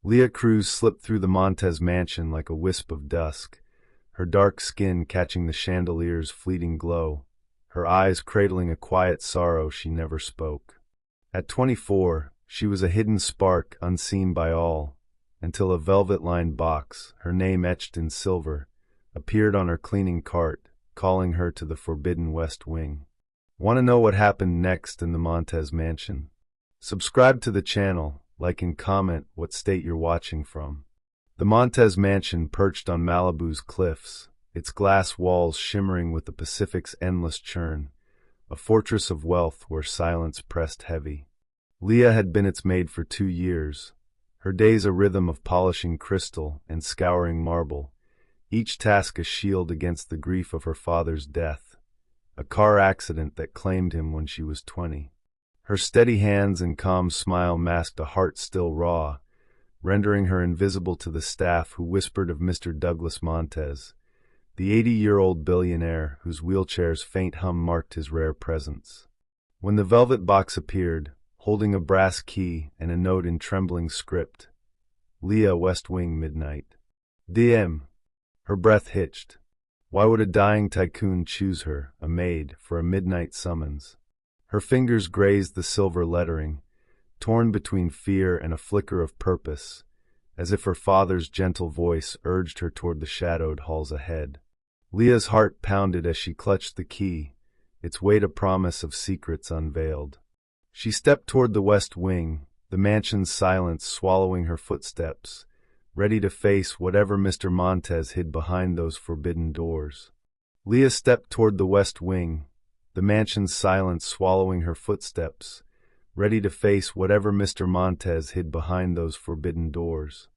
Leah Cruz slipped through the Montez mansion like a wisp of dusk, her dark skin catching the chandelier's fleeting glow, her eyes cradling a quiet sorrow she never spoke. At 24, she was a hidden spark unseen by all, until a velvet-lined box, her name etched in silver, appeared on her cleaning cart, calling her to the forbidden West Wing. Want to know what happened next in the Montez mansion? Subscribe to the channel, like and comment what state you're watching from. The Montez mansion perched on Malibu's cliffs, its glass walls shimmering with the Pacific's endless churn, a fortress of wealth where silence pressed heavy. Leah had been its maid for 2 years, her days a rhythm of polishing crystal and scouring marble, each task a shield against the grief of her father's death, a car accident that claimed him when she was 20. Her steady hands and calm smile masked a heart still raw, rendering her invisible to the staff who whispered of Mr. Douglas Montez, the 80-year-old billionaire whose wheelchair's faint hum marked his rare presence. When the velvet box appeared, holding a brass key and a note in trembling script, Leah, West Wing, midnight. DM. Her breath hitched. Why would a dying tycoon choose her, a maid, for a midnight summons? Her fingers grazed the silver lettering, torn between fear and a flicker of purpose, as if her father's gentle voice urged her toward the shadowed halls ahead. Leah's heart pounded as she clutched the key, its weight a promise of secrets unveiled. She stepped toward the West Wing, the mansion's silence swallowing her footsteps, ready to face whatever Mr. Montez hid behind those forbidden doors. Leah stepped toward the West Wing, the mansion's silence swallowing her footsteps, ready to face whatever Mr. Montez hid behind those forbidden doors.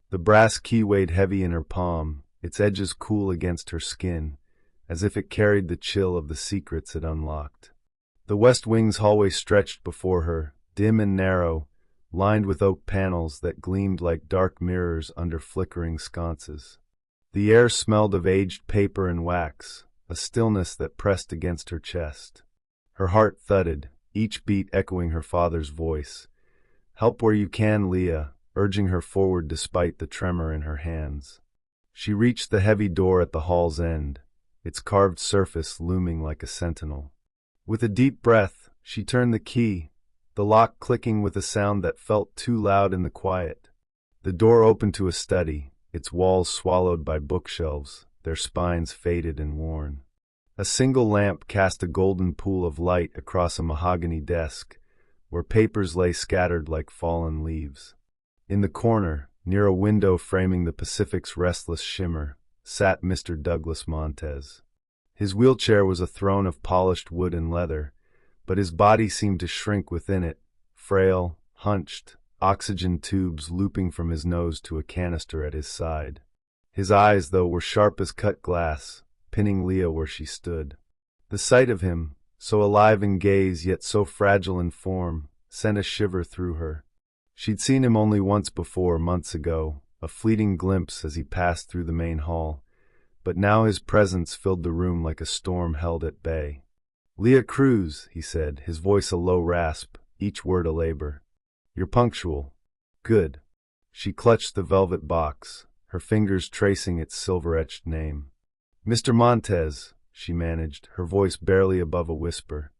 The brass key weighed heavy in her palm, its edges cool against her skin, as if it carried the chill of the secrets it unlocked. The West Wing's hallway stretched before her, dim and narrow, lined with oak panels that gleamed like dark mirrors under flickering sconces. The air smelled of aged paper and wax, a stillness that pressed against her chest. Her heart thudded, each beat echoing her father's voice. "Help where you can, Leah," urging her forward despite the tremor in her hands. She reached the heavy door at the hall's end, its carved surface looming like a sentinel. With a deep breath, she turned the key, the lock clicking with a sound that felt too loud in the quiet. The door opened to a study, its walls swallowed by bookshelves, their spines faded and worn. A single lamp cast a golden pool of light across a mahogany desk, where papers lay scattered like fallen leaves. In the corner, near a window framing the Pacific's restless shimmer, sat Mr. Douglas Montez. His wheelchair was a throne of polished wood and leather, but his body seemed to shrink within it, frail, hunched, oxygen tubes looping from his nose to a canister at his side. His eyes, though, were sharp as cut glass, pinning Leah where she stood. The sight of him, so alive in gaze yet so fragile in form, sent a shiver through her. She'd seen him only once before, months ago, a fleeting glimpse as he passed through the main hall, but now his presence filled the room like a storm held at bay. "Leah Cruz," he said, his voice a low rasp, each word a labor. "You're punctual. Good." She clutched the velvet box, her fingers tracing its silver-etched name. "Mr. Montez," she managed, her voice barely above a whisper.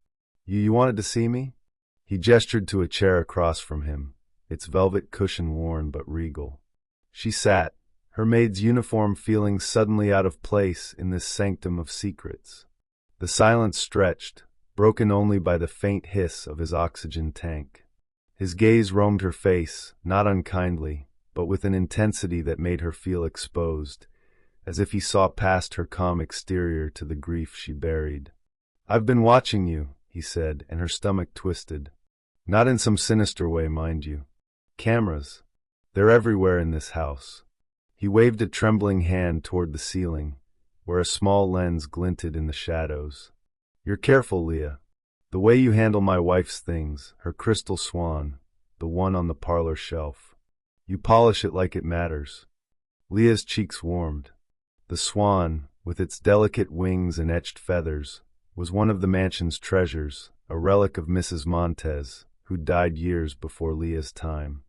You wanted to see me?" He gestured to a chair across from him, its velvet cushion worn but regal. She sat, her maid's uniform feeling suddenly out of place in this sanctum of secrets. The silence stretched, broken only by the faint hiss of his oxygen tank. His gaze roamed her face, not unkindly, but with an intensity that made her feel exposed, as if he saw past her calm exterior to the grief she buried. "I've been watching you," he said, and her stomach twisted. "Not in some sinister way, mind you. Cameras. They're everywhere in this house." He waved a trembling hand toward the ceiling, where a small lens glinted in the shadows. "You're careful, Leah. The way you handle my wife's things, her crystal swan, the one on the parlor shelf. You polish it like it matters." Leah's cheeks warmed. The swan, with its delicate wings and etched feathers, was one of the mansion's treasures, a relic of Mrs. Montez, who died years before Leah's time.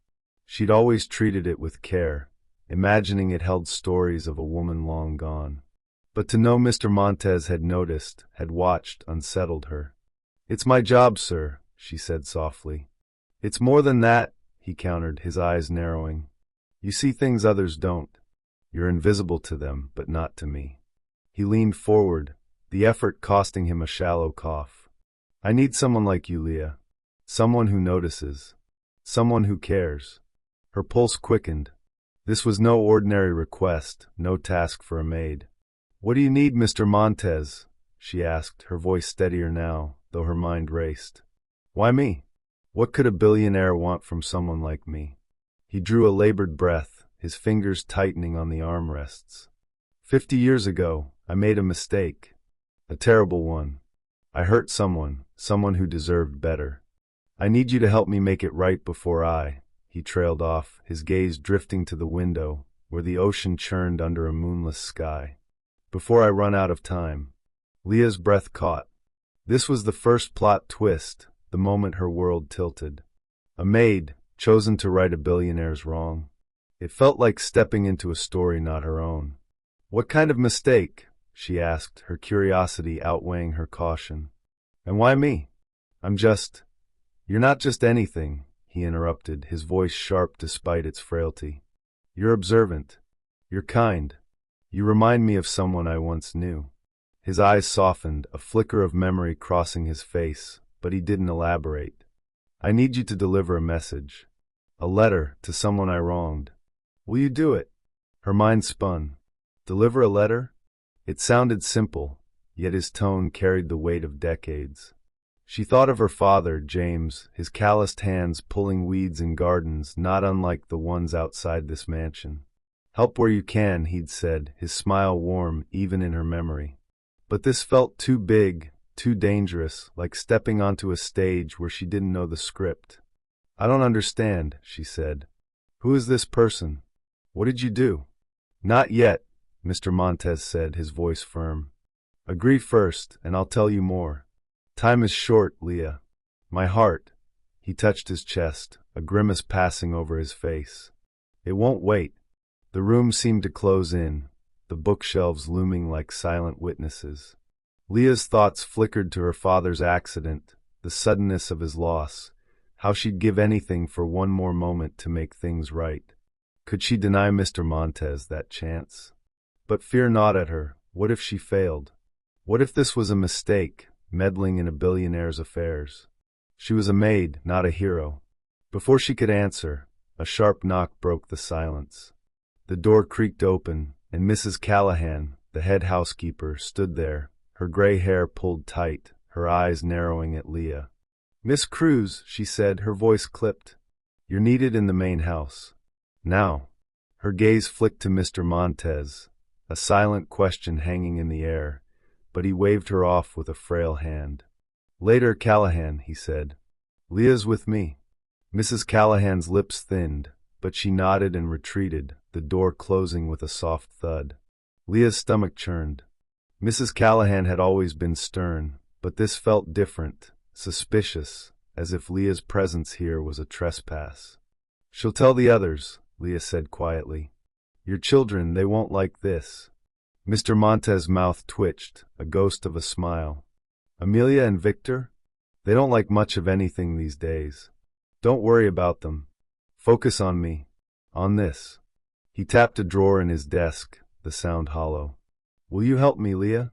She'd always treated it with care, imagining it held stories of a woman long gone. But to know Mr. Montez had noticed, had watched, unsettled her. "It's my job, sir," she said softly. "It's more than that," he countered, his eyes narrowing. "You see things others don't. You're invisible to them, but not to me." He leaned forward, the effort costing him a shallow cough. "I need someone like you, Leah. Someone who notices. Someone who cares." Her pulse quickened. This was no ordinary request, no task for a maid. "What do you need, Mr. Montez?" she asked, her voice steadier now, though her mind raced. "Why me? What could a billionaire want from someone like me?" He drew a labored breath, his fingers tightening on the armrests. 50 years ago, I made a mistake. A terrible one. I hurt someone who deserved better. I need you to help me make it right before He trailed off, his gaze drifting to the window, where the ocean churned under a moonless sky. "Before I run out of time." Leah's breath caught. This was the first plot twist, the moment her world tilted. A maid, chosen to right a billionaire's wrong. It felt like stepping into a story not her own. "What kind of mistake?" she asked, her curiosity outweighing her caution. "And why me? You're not just anything," he interrupted, his voice sharp despite its frailty. "You're observant. You're kind. You remind me of someone I once knew." His eyes softened, a flicker of memory crossing his face, but he didn't elaborate. "I need you to deliver a message. A letter to someone I wronged. Will you do it?" Her mind spun. Deliver a letter? It sounded simple, yet his tone carried the weight of decades. She thought of her father, James, his calloused hands pulling weeds in gardens not unlike the ones outside this mansion. "Help where you can," he'd said, his smile warm even in her memory. But this felt too big, too dangerous, like stepping onto a stage where she didn't know the script. "I don't understand," she said. "Who is this person? What did you do?" "Not yet," Mr. Montez said, his voice firm. "Agree first, and I'll tell you more. Time is short, Leah. My heart." He touched his chest, a grimace passing over his face. "It won't wait." The room seemed to close in, the bookshelves looming like silent witnesses. Leah's thoughts flickered to her father's accident, the suddenness of his loss, how she'd give anything for one more moment to make things right. Could she deny Mr. Montez that chance? But fear gnawed at her. What if she failed? What if this was a mistake, meddling in a billionaire's affairs? She was a maid, not a hero. Before she could answer, a sharp knock broke the silence. The door creaked open, and Mrs. Callahan, the head housekeeper, stood there, her gray hair pulled tight, her eyes narrowing at Leah. "Miss Cruz," she said, her voice clipped. "You're needed in the main house. Now." Her gaze flicked to Mr. Montez, a silent question hanging in the air, but he waved her off with a frail hand. "Later, Callahan," he said. "Leah's with me." Mrs. Callahan's lips thinned, but she nodded and retreated, the door closing with a soft thud. Leah's stomach churned. Mrs. Callahan had always been stern, but this felt different, suspicious, as if Leah's presence here was a trespass. "She'll tell the others," Leah said quietly. "Your children, they won't like this." Mr. Montez's mouth twitched, a ghost of a smile. "Amelia and Victor? They don't like much of anything these days. Don't worry about them. Focus on me. On this." He tapped a drawer in his desk, the sound hollow. "Will you help me, Leah?"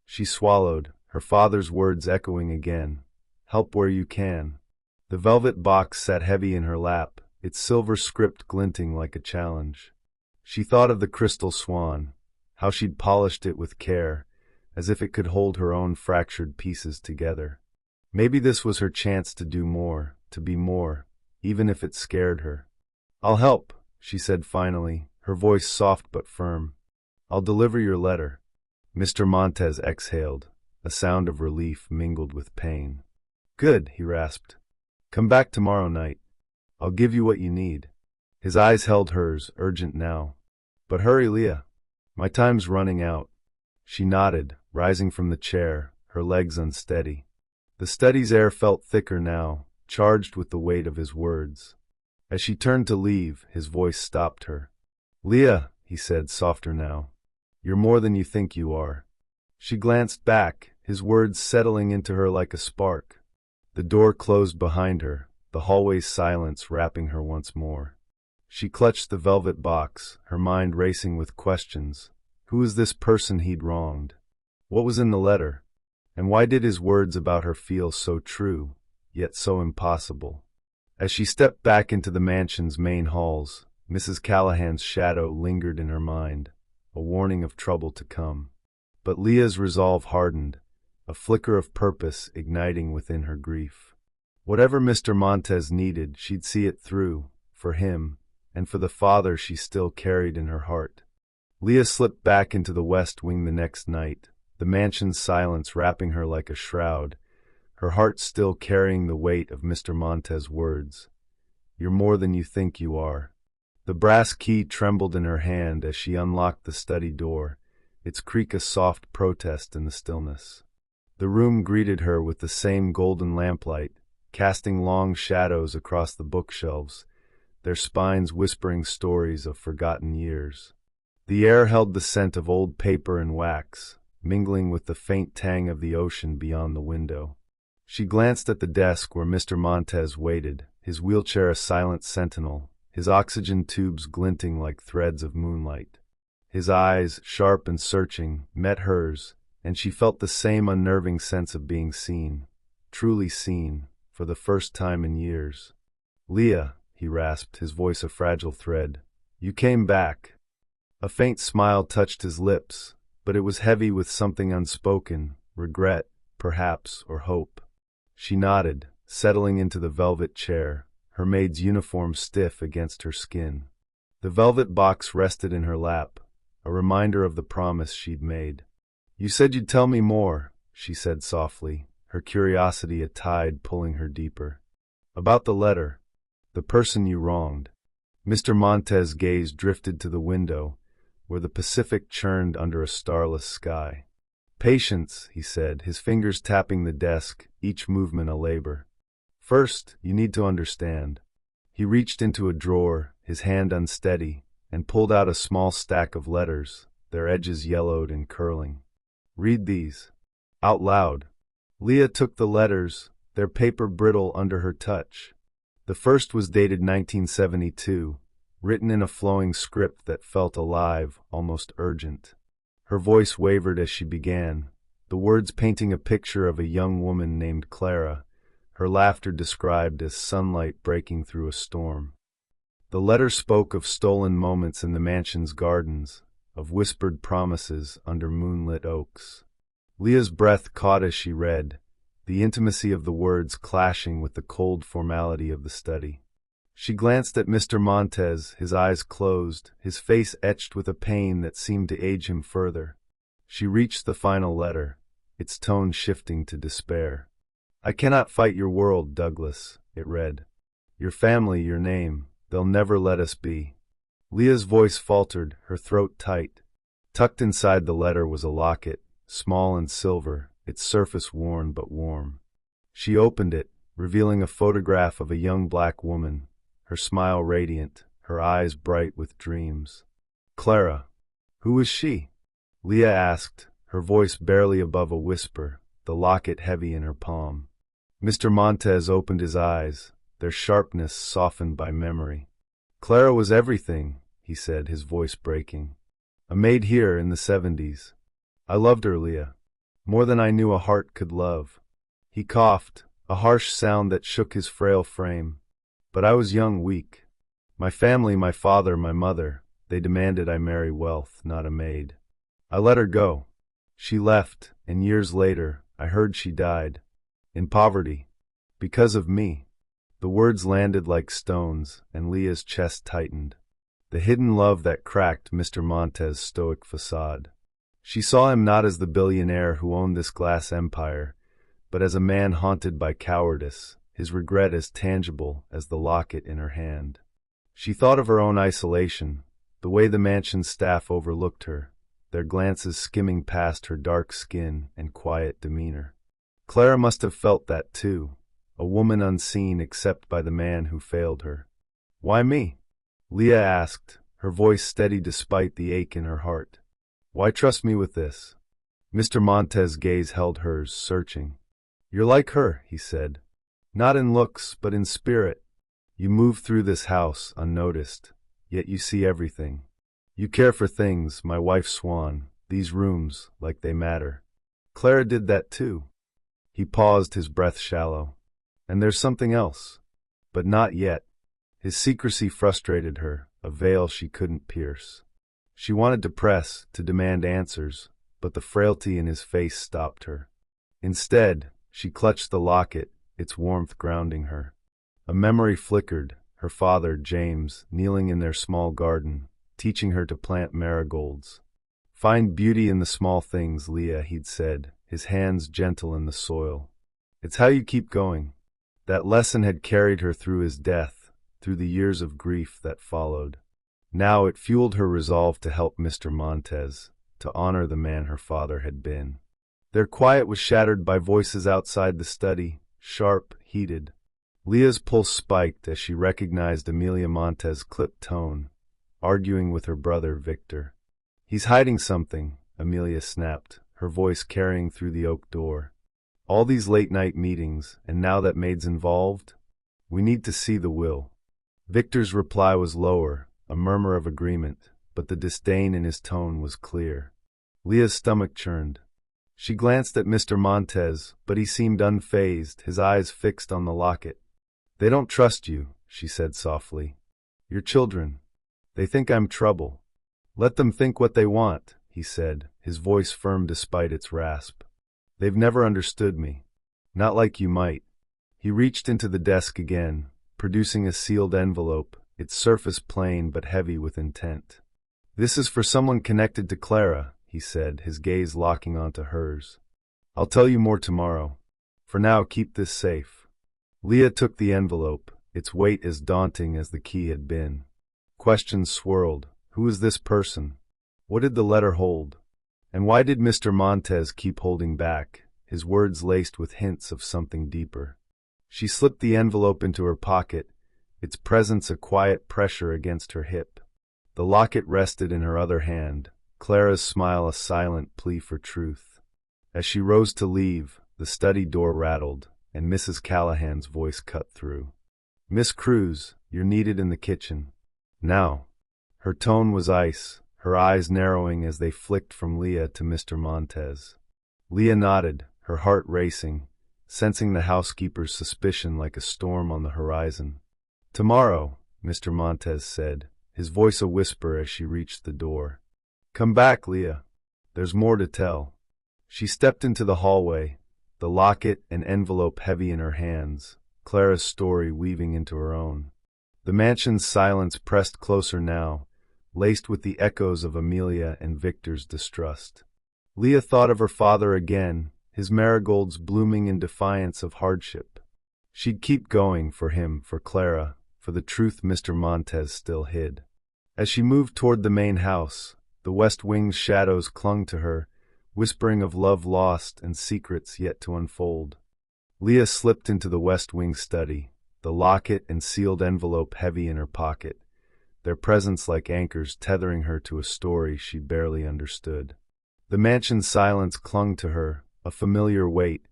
She swallowed, her father's words echoing again. "Help where you can." The velvet box sat heavy in her lap, its silver script glinting like a challenge. She thought of the crystal swan, how she'd polished it with care, as if it could hold her own fractured pieces together. Maybe this was her chance to do more, to be more, even if it scared her. "I'll help," she said finally, her voice soft but firm. "I'll deliver your letter." Mr. Montez exhaled, a sound of relief mingled with pain. "Good," he rasped. "Come back tomorrow night. I'll give you what you need." His eyes held hers, urgent now. "But hurry, Leah. My time's running out." She nodded, rising from the chair, her legs unsteady. The study's air felt thicker now, charged with the weight of his words. As she turned to leave, his voice stopped her. "Leah," he said, softer now. "You're more than you think you are." She glanced back, his words settling into her like a spark. The door closed behind her, the hallway's silence wrapping her once more. She clutched the velvet box, her mind racing with questions. Who was this person he'd wronged? What was in the letter? And why did his words about her feel so true, yet so impossible? As she stepped back into the mansion's main halls, Mrs. Callahan's shadow lingered in her mind, a warning of trouble to come. But Leah's resolve hardened, a flicker of purpose igniting within her grief. Whatever Mr. Montez needed, she'd see it through, for him, and for the father she still carried in her heart. Leah slipped back into the West Wing the next night, the mansion's silence wrapping her like a shroud, her heart still carrying the weight of Mr. Montez's words. "You're more than you think you are." The brass key trembled in her hand as she unlocked the study door, its creak a soft protest in the stillness. The room greeted her with the same golden lamplight, casting long shadows across the bookshelves, their spines whispering stories of forgotten years. The air held the scent of old paper and wax, mingling with the faint tang of the ocean beyond the window. She glanced at the desk where Mr. Montez waited, his wheelchair a silent sentinel, his oxygen tubes glinting like threads of moonlight. His eyes, sharp and searching, met hers, and she felt the same unnerving sense of being seen, truly seen, for the first time in years. "Leah," he rasped, his voice a fragile thread, "you came back." A faint smile touched his lips, but it was heavy with something unspoken, regret, perhaps, or hope. She nodded, settling into the velvet chair, her maid's uniform stiff against her skin. The velvet box rested in her lap, a reminder of the promise she'd made. "You said you'd tell me more," she said softly, her curiosity a tide pulling her deeper. "About the letter, the person you wronged." Mr. Montez's gaze drifted to the window, where the Pacific churned under a starless sky. "Patience," he said, his fingers tapping the desk, each movement a labor. "First, you need to understand." He reached into a drawer, his hand unsteady, and pulled out a small stack of letters, their edges yellowed and curling. "Read these." Out loud. Leah took the letters, their paper brittle under her touch. The first was dated 1972, written in a flowing script that felt alive, almost urgent. Her voice wavered as she began, the words painting a picture of a young woman named Clara, her laughter described as sunlight breaking through a storm. The letter spoke of stolen moments in the mansion's gardens, of whispered promises under moonlit oaks. Leah's breath caught as she read, the intimacy of the words clashing with the cold formality of the study. She glanced at Mr. Montez, his eyes closed, his face etched with a pain that seemed to age him further. She reached the final letter, its tone shifting to despair. "I cannot fight your world, Douglas," it read. "Your family, your name, they'll never let us be." Leah's voice faltered, her throat tight. Tucked inside the letter was a locket, small and silver, its surface worn but warm. She opened it, revealing a photograph of a young black woman, her smile radiant, her eyes bright with dreams. "Clara. Who was she?" Leah asked, her voice barely above a whisper, the locket heavy in her palm. Mr. Montez opened his eyes, their sharpness softened by memory. "Clara was everything," he said, his voice breaking. "A maid here in the 70s. I loved her, Leah, more than I knew a heart could love." He coughed, a harsh sound that shook his frail frame. "But I was young, weak. My family, my father, my mother, they demanded I marry wealth, not a maid. I let her go. She left, and years later, I heard she died. In poverty. Because of me." The words landed like stones, and Leah's chest tightened. The hidden love that cracked Mr. Montez's stoic facade. She saw him not as the billionaire who owned this glass empire, but as a man haunted by cowardice, his regret as tangible as the locket in her hand. She thought of her own isolation, the way the mansion's staff overlooked her, their glances skimming past her dark skin and quiet demeanor. Clara must have felt that too, a woman unseen except by the man who failed her. Why me? Leah asked, her voice steady despite the ache in her heart. Why trust me with this? Mr. Montez's gaze held hers, searching. You're like her, he said. Not in looks, but in spirit. You move through this house unnoticed, yet you see everything. You care for things, my wife Swan, these rooms, like they matter. Clara did that too. He paused, his breath shallow. And there's something else. But not yet. His secrecy frustrated her, a veil she couldn't pierce. She wanted to press, to demand answers, but the frailty in his face stopped her. Instead, she clutched the locket, its warmth grounding her. A memory flickered, her father, James, kneeling in their small garden, teaching her to plant marigolds. Find beauty in the small things, Leah, he'd said, his hands gentle in the soil. It's how you keep going. That lesson had carried her through his death, through the years of grief that followed. Now it fueled her resolve to help Mr. Montez, to honor the man her father had been. Their quiet was shattered by voices outside the study, sharp, heated. Leah's pulse spiked as she recognized Amelia Montez's clipped tone, arguing with her brother Victor. He's hiding something, Amelia snapped, her voice carrying through the oak door. All these late-night meetings, and now that Maid's involved? We need to see the will. Victor's reply was lower, a murmur of agreement, but the disdain in his tone was clear. Leah's stomach churned. She glanced at Mr. Montez, but he seemed unfazed, his eyes fixed on the locket. They don't trust you, she said softly. Your children. They think I'm trouble. Let them think what they want, he said, his voice firm despite its rasp. They've never understood me. Not like you might. He reached into the desk again, producing a sealed envelope, its surface plain but heavy with intent. This is for someone connected to Clara, he said, his gaze locking onto hers. I'll tell you more tomorrow. For now, keep this safe. Leah took the envelope, its weight as daunting as the key had been. Questions swirled. Who is this person? What did the letter hold? And why did Mr. Montez keep holding back, his words laced with hints of something deeper? She slipped the envelope into her pocket, its presence a quiet pressure against her hip. The locket rested in her other hand, Clara's smile a silent plea for truth. As she rose to leave, the study door rattled, and Mrs. Callahan's voice cut through. Miss Cruz, you're needed in the kitchen. Now. Her tone was ice, her eyes narrowing as they flicked from Leah to Mr. Montez. Leah nodded, her heart racing, sensing the housekeeper's suspicion like a storm on the horizon. Tomorrow, Mr. Montez said, his voice a whisper as she reached the door. Come back, Leah. There's more to tell. She stepped into the hallway, the locket and envelope heavy in her hands, Clara's story weaving into her own. The mansion's silence pressed closer now, laced with the echoes of Amelia and Victor's distrust. Leah thought of her father again, his marigolds blooming in defiance of hardship. She'd keep going for him, for Clara, for the truth Mr. Montez still hid. As she moved toward the main house, the West Wing's shadows clung to her, whispering of love lost and secrets yet to unfold. Leah slipped into the West Wing study, the locket and sealed envelope heavy in her pocket, their presence like anchors tethering her to a story she barely understood. The mansion's silence clung to her, a familiar weight,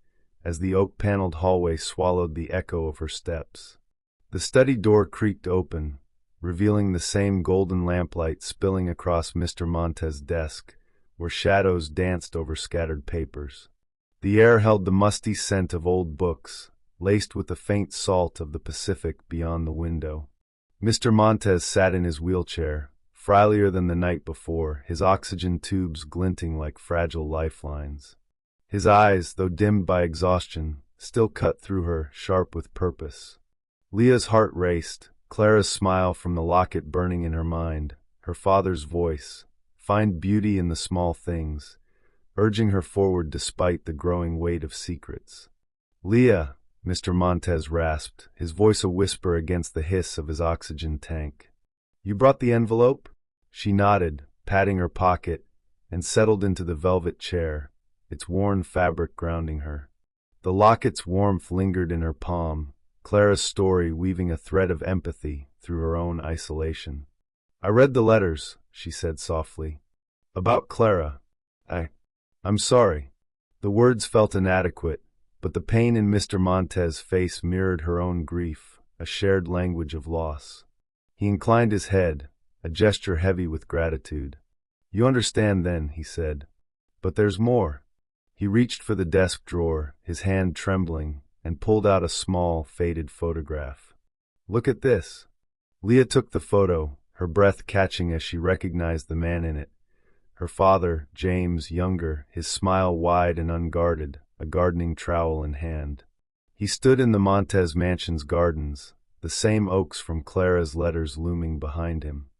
as the oak-paneled hallway swallowed the echo of her steps. The study door creaked open, revealing the same golden lamplight spilling across Mr. Montez's desk, where shadows danced over scattered papers. The air held the musty scent of old books, laced with the faint salt of the Pacific beyond the window. Mr. Montez sat in his wheelchair, frilier than the night before, his oxygen tubes glinting like fragile lifelines. His eyes, though dimmed by exhaustion, still cut through her, sharp with purpose. Leah's heart raced, Clara's smile from the locket burning in her mind, her father's voice, find beauty in the small things, urging her forward despite the growing weight of secrets. Leah, Mr. Montez rasped, his voice a whisper against the hiss of his oxygen tank. You brought the envelope? She nodded, patting her pocket, and settled into the velvet chair, its worn fabric grounding her. The locket's warmth lingered in her palm, Clara's story weaving a thread of empathy through her own isolation. "I read the letters," she said softly. "About Clara. I'm sorry." The words felt inadequate, but the pain in Mr. Montez's face mirrored her own grief, a shared language of loss. He inclined his head, a gesture heavy with gratitude. "You understand then," he said. "But there's more." He reached for the desk drawer, his hand trembling, and pulled out a small, faded photograph. "Look at this." Leah took the photo, her breath catching as she recognized the man in it. Her father, James, younger, his smile wide and unguarded, a gardening trowel in hand. He stood in the Montez mansion's gardens, the same oaks from Clara's letters looming behind him.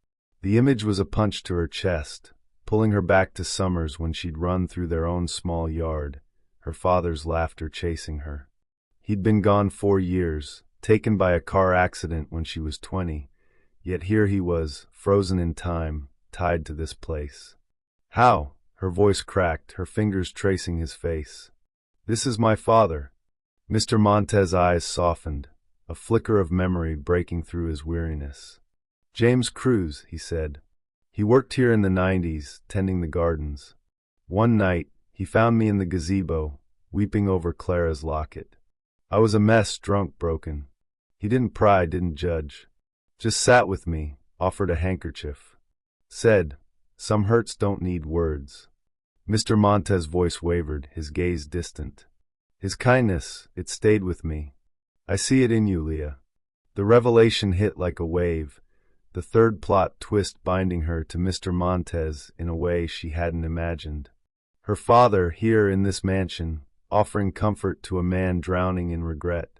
The image was a punch to her chest, pulling her back to summers when she'd run through their own small yard, her father's laughter chasing her. He'd been gone 4 years, taken by a car accident when she was 20, yet here he was, frozen in time, tied to this place. "How?" Her voice cracked, her fingers tracing his face. "This is my father." Mr. Montez's eyes softened, a flicker of memory breaking through his weariness. "James Cruz," he said. "He worked here in the 90s, tending the gardens. One night, he found me in the gazebo, weeping over Clara's locket. I was a mess, drunk, broken. He didn't pry, didn't judge. Just sat with me, offered a handkerchief. Said, 'Some hurts don't need words.'" Mr. Montez's voice wavered, his gaze distant. "His kindness, it stayed with me. I see it in you, Leah." The revelation hit like a wave, the third plot twist binding her to Mr. Montez in a way she hadn't imagined. Her father, here in this mansion, offering comfort to a man drowning in regret.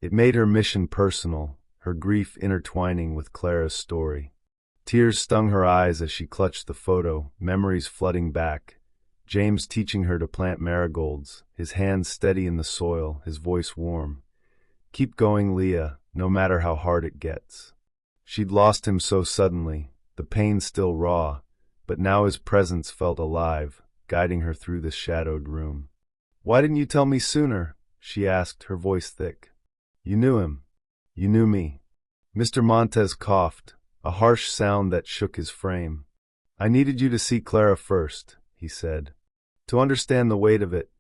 It made her mission personal, her grief intertwining with Clara's story. Tears stung her eyes as she clutched the photo, memories flooding back. James teaching her to plant marigolds, his hands steady in the soil, his voice warm. "Keep going, Leah, no matter how hard it gets." She'd lost him so suddenly, the pain still raw, but now his presence felt alive, guiding her through this shadowed room. "Why didn't you tell me sooner?" she asked, her voice thick. "You knew him. You knew me." Mr. Montez coughed, a harsh sound that shook his frame. "I needed you to see Clara first," he said. "To understand the weight of it.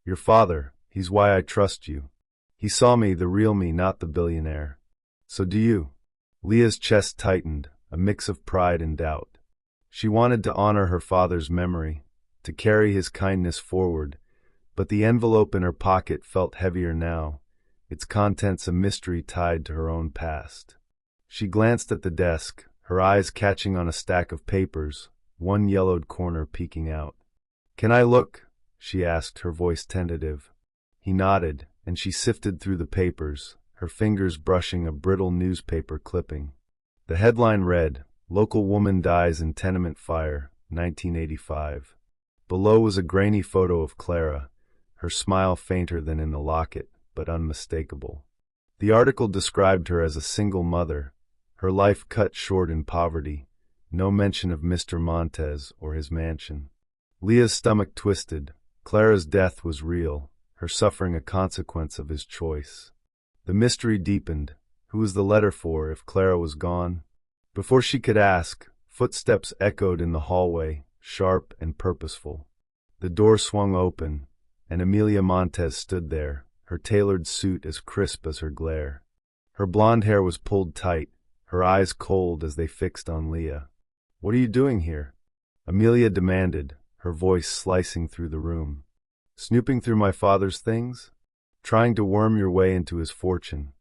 Your father, he's why I trust you. He saw me, the real me, not the billionaire. So do you." Leah's chest tightened, a mix of pride and doubt. She wanted to honor her father's memory, to carry his kindness forward, but the envelope in her pocket felt heavier now, its contents a mystery tied to her own past. She glanced at the desk, her eyes catching on a stack of papers, one yellowed corner peeking out. "Can I look?" she asked, her voice tentative. He nodded, and she sifted through the papers, her fingers brushing a brittle newspaper clipping. The headline read, "Local Woman Dies in Tenement Fire, 1985. Below was a grainy photo of Clara, her smile fainter than in the locket, but unmistakable. The article described her as a single mother, her life cut short in poverty, no mention of Mr. Montez or his mansion. Leah's stomach twisted. Clara's death was real, her suffering a consequence of his choice. The mystery deepened. Who was the letter for if Clara was gone? Before she could ask, footsteps echoed in the hallway, sharp and purposeful. The door swung open, and Amelia Montez stood there, her tailored suit as crisp as her glare. Her blonde hair was pulled tight, her eyes cold as they fixed on Leah. "What are you doing here?" Amelia demanded, her voice slicing through the room. "Snooping through my father's things? Trying to worm your way into his fortune."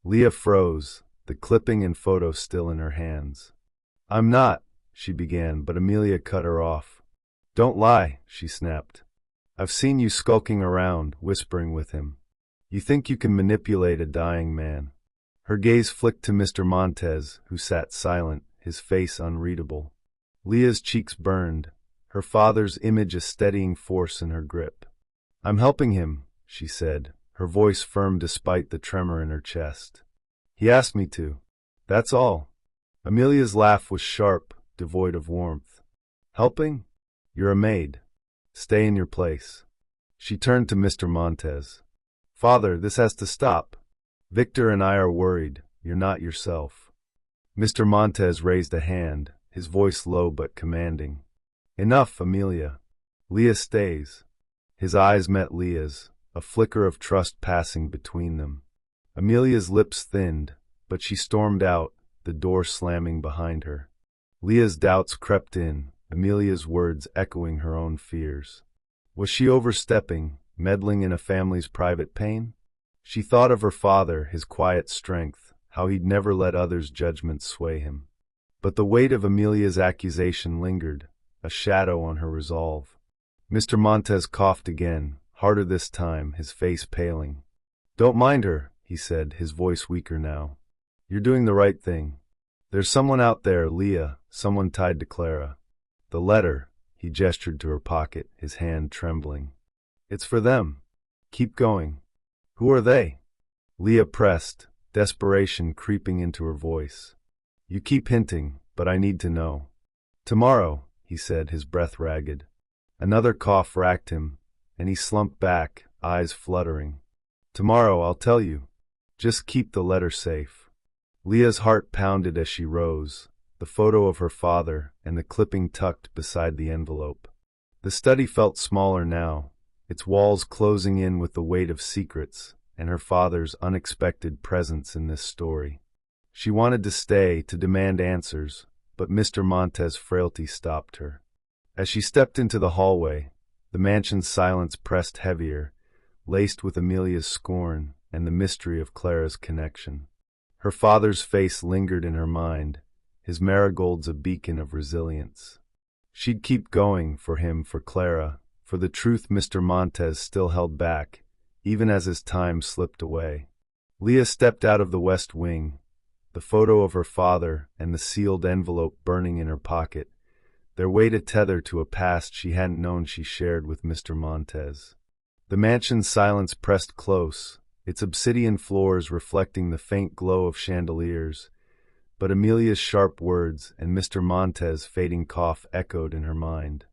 Leah froze, the clipping and photo still in her hands. "I'm not," she began, but Amelia cut her off. "Don't lie," she snapped. "I've seen you skulking around, whispering with him. You think you can manipulate a dying man." Her gaze flicked to Mr. Montez, who sat silent, his face unreadable. Leah's cheeks burned, her father's image a steadying force in her grip. "I'm helping him," she said, her voice firm despite the tremor in her chest. "He asked me to. That's all." Amelia's laugh was sharp, devoid of warmth. "Helping? You're a maid. Stay in your place." She turned to Mr. Montez. "Father, this has to stop." Victor and I are worried. You're not yourself. Mr. Montez raised a hand, his voice low but commanding. Enough, Amelia. Leah stays. His eyes met Leah's, a flicker of trust passing between them. Amelia's lips thinned, but she stormed out, the door slamming behind her. Leah's doubts crept in, Amelia's words echoing her own fears. Was she overstepping, meddling in a family's private pain? She thought of her father, his quiet strength, how he'd never let others' judgments sway him. But the weight of Amelia's accusation lingered, a shadow on her resolve. Mr. Montez coughed again, harder this time, his face paling. Don't mind her, he said, his voice weaker now. You're doing the right thing. There's someone out there, Leah, someone tied to Clara. The letter, he gestured to her pocket, his hand trembling. It's for them. Keep going. Who are they? Leah pressed, desperation creeping into her voice. You keep hinting, but I need to know. Tomorrow, he said, his breath ragged. Another cough racked him, and he slumped back, eyes fluttering. Tomorrow, I'll tell you. Just keep the letter safe. Leah's heart pounded as she rose, the photo of her father and the clipping tucked beside the envelope. The study felt smaller now, its walls closing in with the weight of secrets and her father's unexpected presence in this story. She wanted to stay, to demand answers, but Mr. Montez's frailty stopped her. As she stepped into the hallway, the mansion's silence pressed heavier, laced with Amelia's scorn and the mystery of Clara's connection. Her father's face lingered in her mind, his marigolds a beacon of resilience. She'd keep going for him, for Clara, for the truth Mr. Montez still held back, even as his time slipped away. Leah stepped out of the west wing, the photo of her father and the sealed envelope burning in her pocket, their weight a tether to a past she hadn't known she shared with Mr. Montez. The mansion's silence pressed close, its obsidian floors reflecting the faint glow of chandeliers, but Amelia's sharp words and Mr. Montez's fading cough echoed in her mind.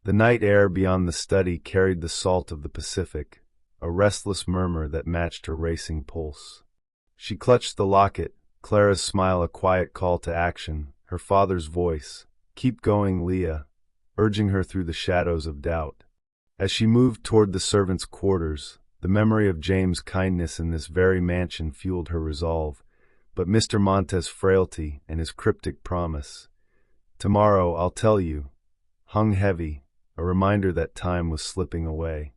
The night air beyond the study carried the salt of the Pacific, a restless murmur that matched her racing pulse. She clutched the locket, Clara's smile a quiet call to action, her father's voice, "Keep going, Leah," urging her through the shadows of doubt. As she moved toward the servants' quarters, the memory of James' kindness in this very mansion fueled her resolve, but Mr. Montez's frailty and his cryptic promise, "Tomorrow, I'll tell you," hung heavy, a reminder that time was slipping away.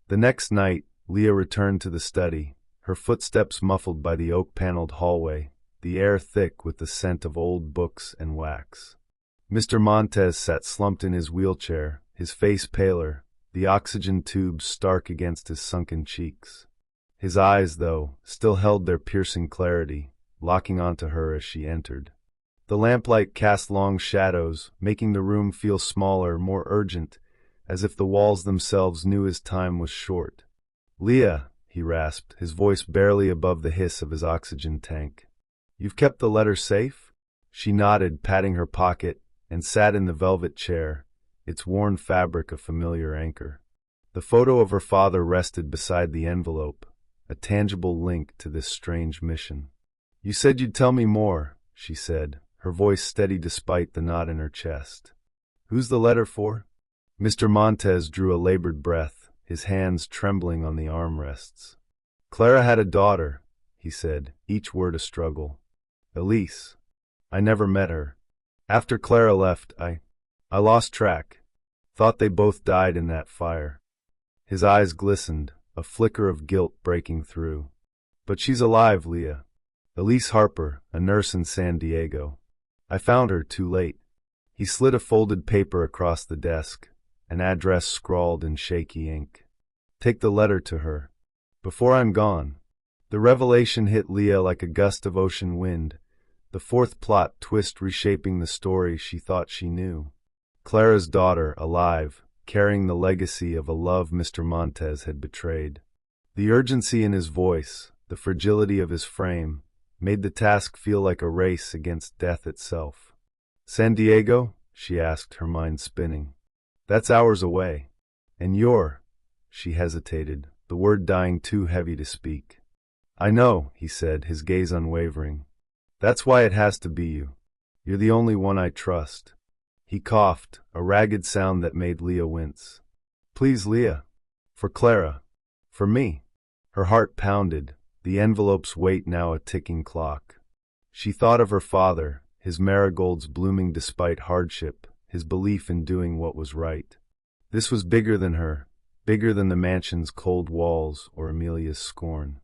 The next night, Leah returned to the study, her footsteps muffled by the oak-paneled hallway, the air thick with the scent of old books and wax. Mr. Montez sat slumped in his wheelchair, his face paler, the oxygen tubes stark against his sunken cheeks. His eyes, though, still held their piercing clarity, locking onto her as she entered. The lamplight cast long shadows, making the room feel smaller, more urgent, as if the walls themselves knew his time was short. "Leah," he rasped, his voice barely above the hiss of his oxygen tank. "You've kept the letter safe?" She nodded, patting her pocket, and sat in the velvet chair, its worn fabric a familiar anchor. The photo of her father rested beside the envelope, a tangible link to this strange mission. "You said you'd tell me more," she said, her voice steady despite the knot in her chest. "Who's the letter for?" Mr. Montez drew a labored breath, his hands trembling on the armrests. "Clara had a daughter," he said, each word a struggle. "Elise. I never met her. After Clara left, I lost track. Thought they both died in that fire." His eyes glistened, a flicker of guilt breaking through. "But she's alive, Leah. Elise Harper, a nurse in San Diego. I found her too late." He slid a folded paper across the desk, an address scrawled in shaky ink. "Take the letter to her. Before I'm gone." The revelation hit Leah like a gust of ocean wind, the fourth plot twist reshaping the story she thought she knew. Clara's daughter, alive, carrying the legacy of a love Mr. Montez had betrayed. The urgency in his voice, the fragility of his frame, made the task feel like a race against death itself. "San Diego?" she asked, her mind spinning. "That's hours away. And you're—" she hesitated, the word dying too heavy to speak. I know, he said, his gaze unwavering. That's why it has to be you. You're the only one I trust. He coughed, a ragged sound that made Leah wince. Please, Leah. For Clara. For me. Her heart pounded, the envelope's weight now a ticking clock. She thought of her father, his marigolds blooming despite hardship, his belief in doing what was right. This was bigger than her, bigger than the mansion's cold walls or Amelia's scorn.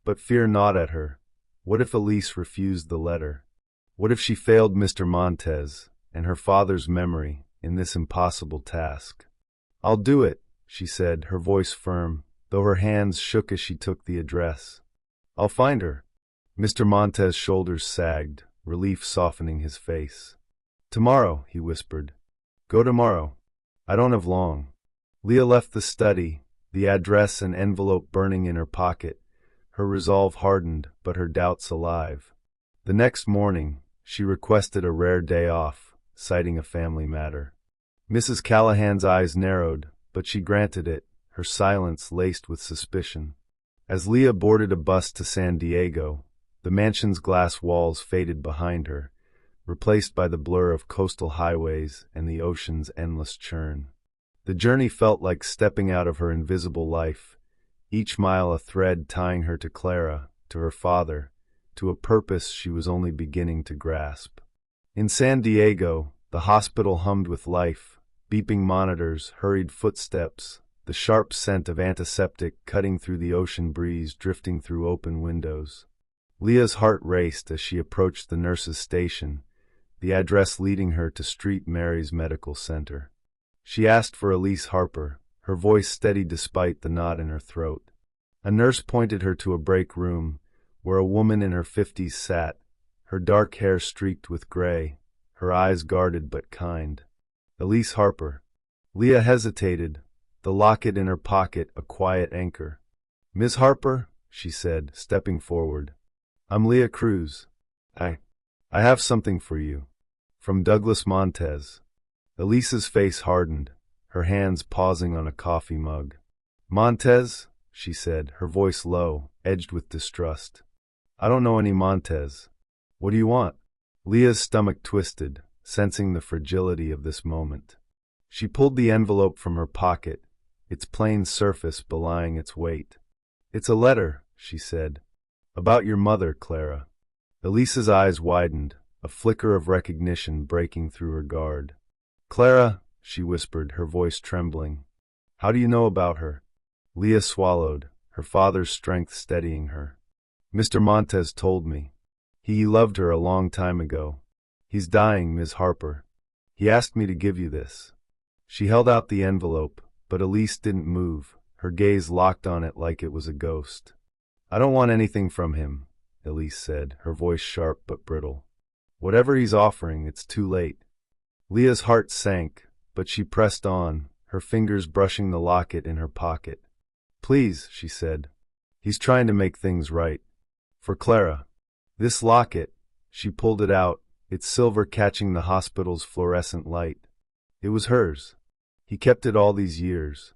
But fear not at her. What if Elise refused the letter? What if she failed Mr. Montez and her father's memory in this impossible task? I'll do it, she said, her voice firm, though her hands shook as she took the address. I'll find her. Mr. Montez's shoulders sagged, relief softening his face. Tomorrow, he whispered. Go tomorrow. I don't have long. Leah left the study, the address and envelope burning in her pocket, her resolve hardened but her doubts alive. The next morning, she requested a rare day off, citing a family matter. Mrs. Callahan's eyes narrowed, but she granted it, her silence laced with suspicion. As Leah boarded a bus to San Diego, the mansion's glass walls faded behind her, replaced by the blur of coastal highways and the ocean's endless churn. The journey felt like stepping out of her invisible life, each mile a thread tying her to Clara, to her father, to a purpose she was only beginning to grasp. In San Diego, the hospital hummed with life, beeping monitors, hurried footsteps, the sharp scent of antiseptic cutting through the ocean breeze drifting through open windows. Leah's heart raced as she approached the nurse's station, the address leading her to Street Mary's Medical Center. She asked for Elise Harper, her voice steady despite the knot in her throat. A nurse pointed her to a break room, where a woman in her 50s sat, her dark hair streaked with gray, her eyes guarded but kind. Elise Harper. Leah hesitated, the locket in her pocket a quiet anchor. Ms. Harper, she said, stepping forward. I'm Leah Cruz. I have something for you. From Douglas Montez. Elise's face hardened, her hands pausing on a coffee mug. Montez, she said, her voice low, edged with distrust. I don't know any Montez. What do you want? Leah's stomach twisted, sensing the fragility of this moment. She pulled the envelope from her pocket, its plain surface belying its weight. It's a letter, she said. About your mother, Clara. Elise's eyes widened, a flicker of recognition breaking through her guard. Clara, she whispered, her voice trembling. How do you know about her? Leah swallowed, her father's strength steadying her. Mr. Montez told me. He loved her a long time ago. He's dying, Ms. Harper. He asked me to give you this. She held out the envelope, but Elise didn't move, her gaze locked on it like it was a ghost. I don't want anything from him, Elise said, her voice sharp but brittle. Whatever he's offering, it's too late. Leah's heart sank, but she pressed on, her fingers brushing the locket in her pocket. Please, she said. He's trying to make things right. For Clara. This locket, she pulled it out, its silver catching the hospital's fluorescent light. It was hers. He kept it all these years.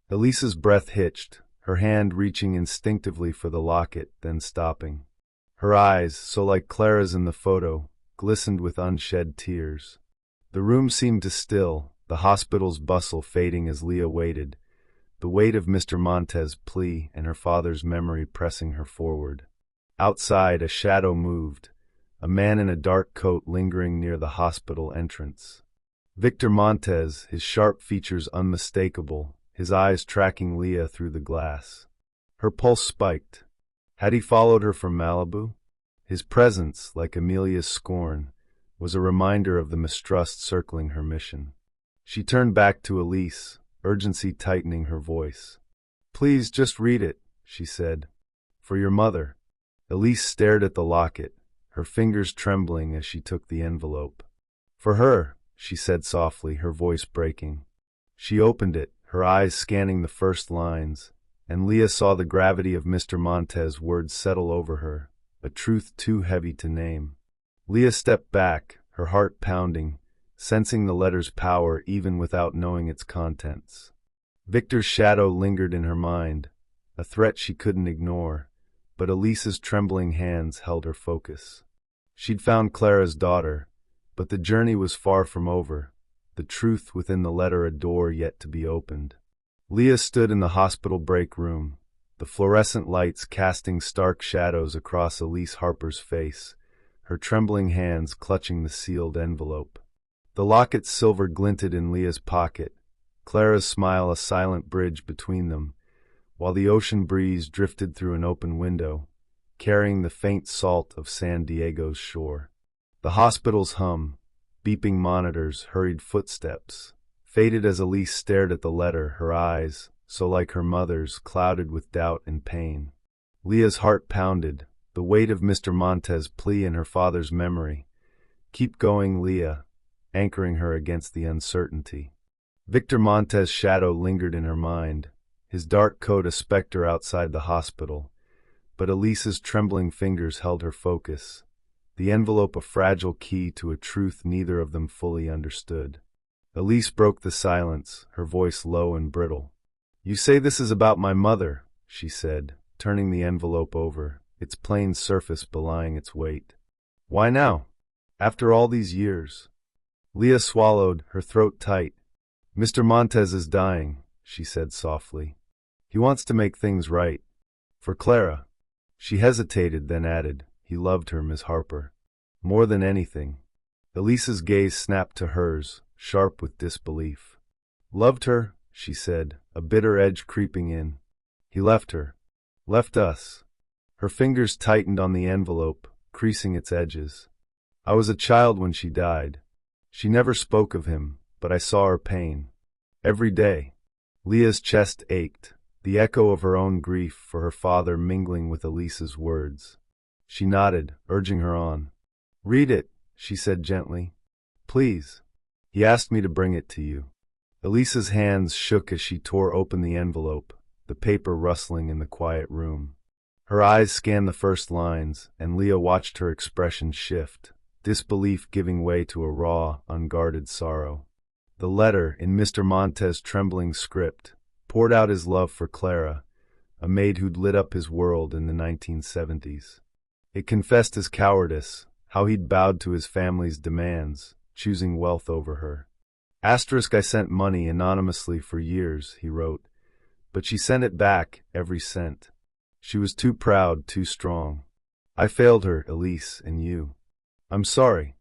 Elise's breath hitched, her hand reaching instinctively for the locket, then stopping. Her eyes, so like Clara's in the photo, glistened with unshed tears. The room seemed to still, the hospital's bustle fading as Leah waited, the weight of Mr. Montez's plea and her father's memory pressing her forward. Outside, a shadow moved, a man in a dark coat lingering near the hospital entrance. Victor Montez, his sharp features unmistakable, his eyes tracking Leah through the glass. Her pulse spiked. Had he followed her from Malibu? His presence, like Amelia's scorn, was a reminder of the mistrust circling her mission. She turned back to Elise, urgency tightening her voice. Please, just read it, she said. For your mother. Elise stared at the locket, her fingers trembling as she took the envelope. For her, she said softly, her voice breaking. She opened it, her eyes scanning the first lines, and Leah saw the gravity of Mr. Montez's words settle over her, a truth too heavy to name. Leah stepped back, her heart pounding, sensing the letter's power even without knowing its contents. Victor's shadow lingered in her mind, a threat she couldn't ignore, but Elise's trembling hands held her focus. She'd found Clara's daughter, but the journey was far from over, the truth within the letter a door yet to be opened. Leah stood in the hospital break room, the fluorescent lights casting stark shadows across Elise Harper's face, her trembling hands clutching the sealed envelope. The locket's silver glinted in Leah's pocket, Clara's smile a silent bridge between them, while the ocean breeze drifted through an open window, carrying the faint salt of San Diego's shore. The hospital's hum, beeping monitors, hurried footsteps, faded as Elise stared at the letter, her eyes, so like her mother's, clouded with doubt and pain. Leah's heart pounded, the weight of Mr. Montez's plea in her father's memory. "Keep going, Leah," anchoring her against the uncertainty. Victor Montez's shadow lingered in her mind, his dark coat a specter outside the hospital, but Elise's trembling fingers held her focus, the envelope a fragile key to a truth neither of them fully understood. Elise broke the silence, her voice low and brittle. "You say this is about my mother," she said, turning the envelope over, its plain surface belying its weight. "Why now? After all these years?" Leah swallowed, her throat tight. "Mr. Montez is dying," she said softly. "He wants to make things right. For Clara." She hesitated, then added, "He loved her, Miss Harper. More than anything." Elise's gaze snapped to hers, sharp with disbelief. "Loved her?" she said, a bitter edge creeping in. "He left her. Left us." Her fingers tightened on the envelope, creasing its edges. "I was a child when she died. She never spoke of him, but I saw her pain. Every day." Leah's chest ached, the echo of her own grief for her father mingling with Elise's words. She nodded, urging her on. "Read it," she said gently. "Please. He asked me to bring it to you." Elise's hands shook as she tore open the envelope, the paper rustling in the quiet room. Her eyes scanned the first lines, and Leah watched her expression shift, disbelief giving way to a raw, unguarded sorrow. The letter, in Mr. Montez's trembling script, poured out his love for Clara, a maid who'd lit up his world in the 1970s. It confessed his cowardice, how he'd bowed to his family's demands, choosing wealth over her. "I sent money anonymously for years," he wrote, "but she sent it back, every cent. She was too proud, too strong. I failed her, Elise, and you. I'm sorry."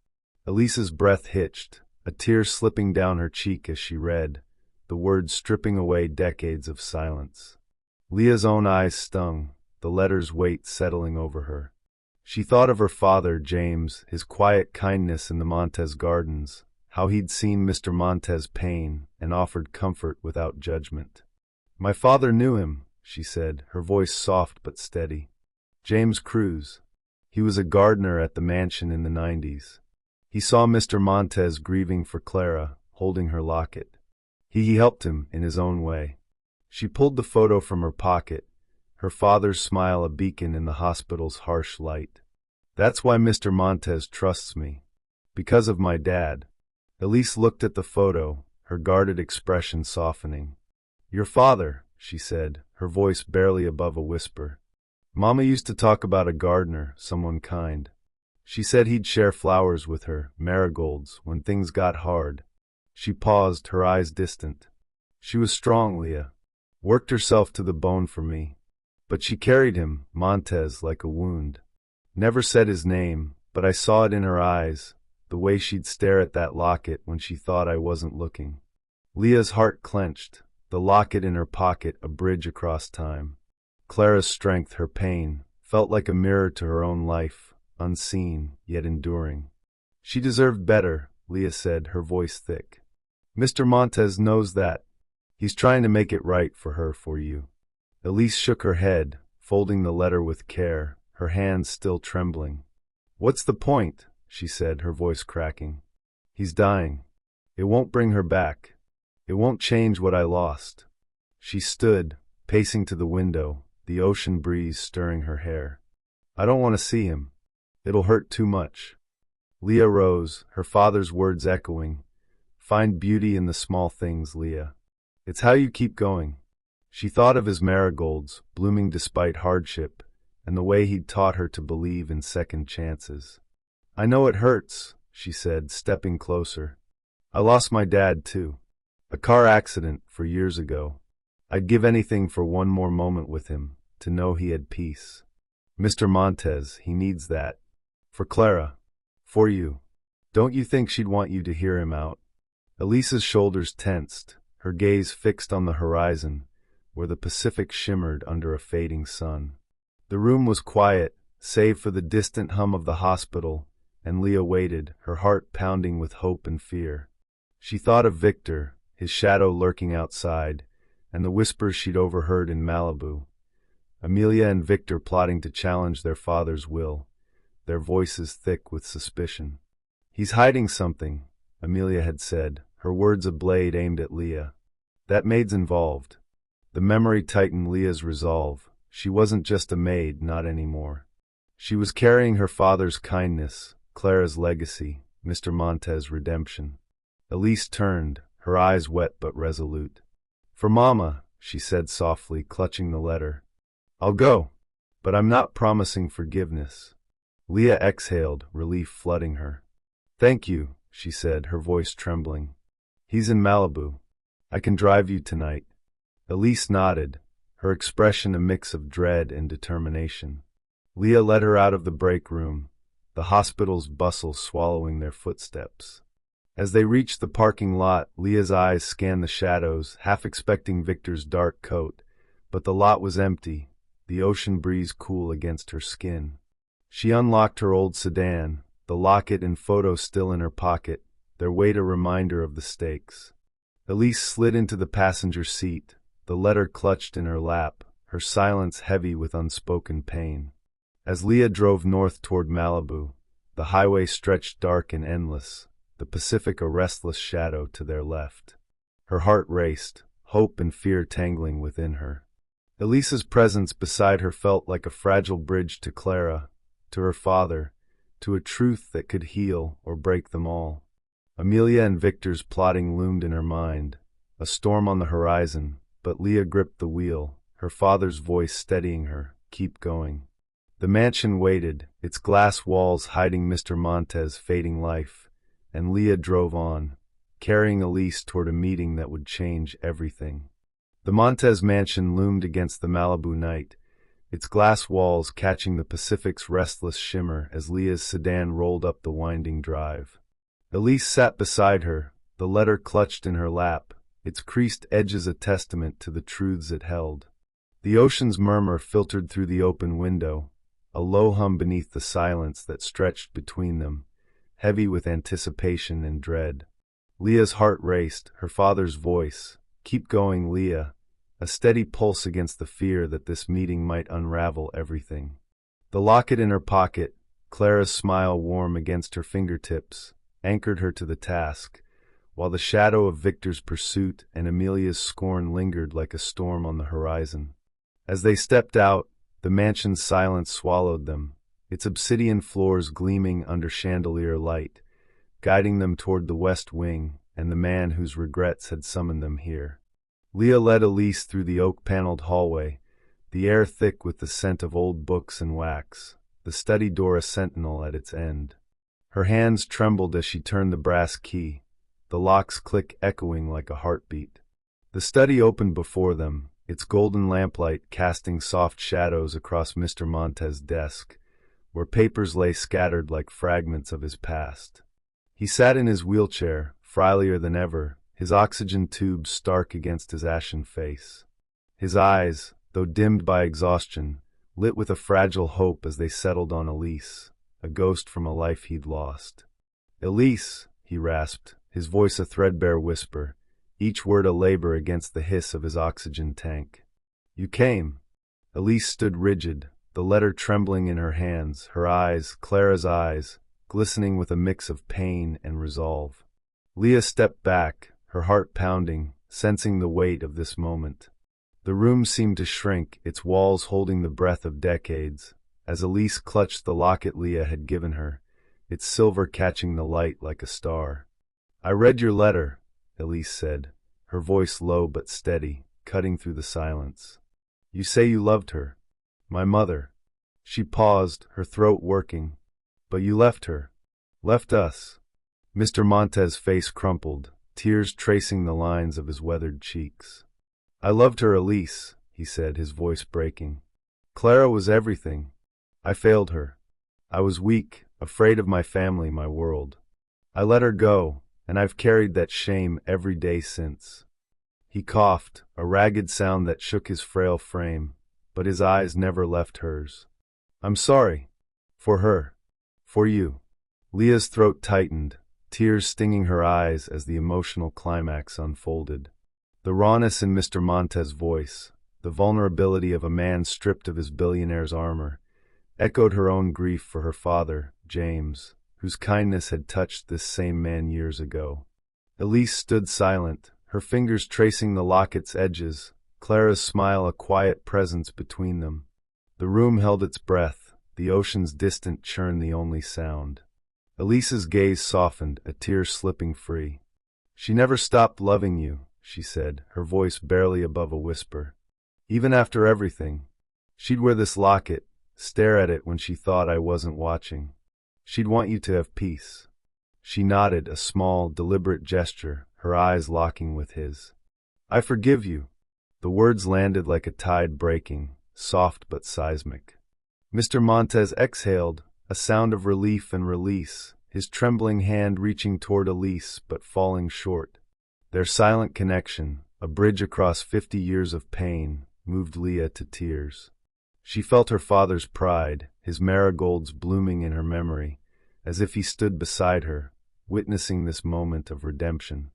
Elise's breath hitched, a tear slipping down her cheek as she read, the words stripping away decades of silence. Leah's own eyes stung, the letter's weight settling over her. She thought of her father, James, his quiet kindness in the Montez gardens, how he'd seen Mr. Montez's pain and offered comfort without judgment. "My father knew him," she said, her voice soft but steady. "James Cruz. He was a gardener at the mansion in the 90s. He saw Mr. Montez grieving for Clara, holding her locket. He helped him in his own way." She pulled the photo from her pocket, her father's smile a beacon in the hospital's harsh light. "That's why Mr. Montez trusts me. Because of my dad." Elise looked at the photo, her guarded expression softening. "Your father," she said, her voice barely above a whisper. "Mama used to talk about a gardener, someone kind. She said he'd share flowers with her, marigolds, when things got hard." She paused, her eyes distant. "She was strong, Leah. Worked herself to the bone for me. But she carried him, Montez, like a wound. Never said his name, but I saw it in her eyes, the way she'd stare at that locket when she thought I wasn't looking." Leah's heart clenched, the locket in her pocket a bridge across time. Clara's strength, her pain, felt like a mirror to her own life, unseen, yet enduring. "She deserved better," Leah said, her voice thick. "Mr. Montez knows that. He's trying to make it right for her, for you." Elise shook her head, folding the letter with care, her hands still trembling. "What's the point?" she said, her voice cracking. "He's dying. It won't bring her back. It won't change what I lost." She stood, pacing to the window, the ocean breeze stirring her hair. "I don't want to see him. It'll hurt too much." Leah rose, her father's words echoing. "Find beauty in the small things, Leah. It's how you keep going." She thought of his marigolds, blooming despite hardship, and the way he'd taught her to believe in second chances. "I know it hurts," she said, stepping closer. "I lost my dad, too. A car accident 4 years ago. I'd give anything for one more moment with him, to know he had peace. Mr. Montez, he needs that. For Clara. For you. Don't you think she'd want you to hear him out?" Elisa's shoulders tensed, her gaze fixed on the horizon, where the Pacific shimmered under a fading sun. The room was quiet, save for the distant hum of the hospital, and Leah waited, her heart pounding with hope and fear. She thought of Victor, his shadow lurking outside, and the whispers she'd overheard in Malibu. Amelia and Victor plotting to challenge their father's will, their voices thick with suspicion. "He's hiding something," Amelia had said, her words a blade aimed at Leah. "That Maid's involved." The memory tightened Leah's resolve. She wasn't just a maid, not anymore. She was carrying her father's kindness, Clara's legacy, Mr. Montez's redemption. Elise turned, her eyes wet but resolute. "For Mama," she said softly, clutching the letter. "I'll go, but I'm not promising forgiveness." Leah exhaled, relief flooding her. "Thank you," she said, her voice trembling. "He's in Malibu. I can drive you tonight." Elise nodded, her expression a mix of dread and determination. Leah led her out of the break room, the hospital's bustle swallowing their footsteps. As they reached the parking lot, Leah's eyes scanned the shadows, half expecting Victor's dark coat, but the lot was empty, the ocean breeze cool against her skin. She unlocked her old sedan, the locket and photo still in her pocket, their weight a reminder of the stakes. Elise slid into the passenger seat, the letter clutched in her lap, her silence heavy with unspoken pain. As Leah drove north toward Malibu, the highway stretched dark and endless, the Pacific a restless shadow to their left. Her heart raced, hope and fear tangling within her. Elisa's presence beside her felt like a fragile bridge to Clara, to her father, to a truth that could heal or break them all. Amelia and Victor's plotting loomed in her mind, a storm on the horizon, but Leah gripped the wheel, her father's voice steadying her, "Keep going." The mansion waited, its glass walls hiding Mr. Montez's fading life, and Leah drove on, carrying Elise toward a meeting that would change everything. The Montez mansion loomed against the Malibu night, its glass walls catching the Pacific's restless shimmer as Leah's sedan rolled up the winding drive. Elise sat beside her, the letter clutched in her lap, its creased edges a testament to the truths it held. The ocean's murmur filtered through the open window, a low hum beneath the silence that stretched between them, heavy with anticipation and dread. Leah's heart raced, her father's voice, "Keep going, Leah," a steady pulse against the fear that this meeting might unravel everything. The locket in her pocket, Clara's smile warm against her fingertips, anchored her to the task, while the shadow of Victor's pursuit and Amelia's scorn lingered like a storm on the horizon. As they stepped out, the mansion's silence swallowed them, its obsidian floors gleaming under chandelier light, guiding them toward the west wing and the man whose regrets had summoned them here. Leah led Elise through the oak-paneled hallway, the air thick with the scent of old books and wax, the study door a sentinel at its end. Her hands trembled as she turned the brass key, the lock's click echoing like a heartbeat. The study opened before them, its golden lamplight casting soft shadows across Mr. Montez's desk, where papers lay scattered like fragments of his past. He sat in his wheelchair, frilier than ever, his oxygen tube stark against his ashen face. His eyes, though dimmed by exhaustion, lit with a fragile hope as they settled on Elise, a ghost from a life he'd lost. "Elise," he rasped, his voice a threadbare whisper, each word a labor against the hiss of his oxygen tank. "You came." Elise stood rigid, the letter trembling in her hands, her eyes, Clara's eyes, glistening with a mix of pain and resolve. Leah stepped back, her heart pounding, sensing the weight of this moment. The room seemed to shrink, its walls holding the breath of decades, as Elise clutched the locket Leah had given her, its silver catching the light like a star. "I read your letter," Elise said, her voice low but steady, cutting through the silence. "You say you loved her. My mother." She paused, her throat working. But you left her. Left us. Mr. Montez's face crumpled, tears tracing the lines of his weathered cheeks. I loved her, Elise, he said, his voice breaking. Clara was everything. I failed her. I was weak, afraid of my family, my world. I let her go, and I've carried that shame every day since. He coughed, a ragged sound that shook his frail frame, but his eyes never left hers. I'm sorry. For her. For you. Leah's throat tightened, tears stinging her eyes as the emotional climax unfolded. The rawness in Mr. Montez's voice, the vulnerability of a man stripped of his billionaire's armor, echoed her own grief for her father, James, whose kindness had touched this same man years ago. Elise stood silent, her fingers tracing the locket's edges, Clara's smile a quiet presence between them. The room held its breath, the ocean's distant churn the only sound. Elise's gaze softened, a tear slipping free. She never stopped loving you, she said, her voice barely above a whisper. Even after everything, she'd wear this locket, stare at it when she thought I wasn't watching. She'd want you to have peace. She nodded, a small, deliberate gesture, her eyes locking with his. I forgive you. The words landed like a tide breaking, soft but seismic. Mr. Montez exhaled, a sound of relief and release, his trembling hand reaching toward Elise but falling short. Their silent connection, a bridge across 50 years of pain, moved Leah to tears. She felt her father's pride, his marigolds blooming in her memory, as if he stood beside her, witnessing this moment of redemption.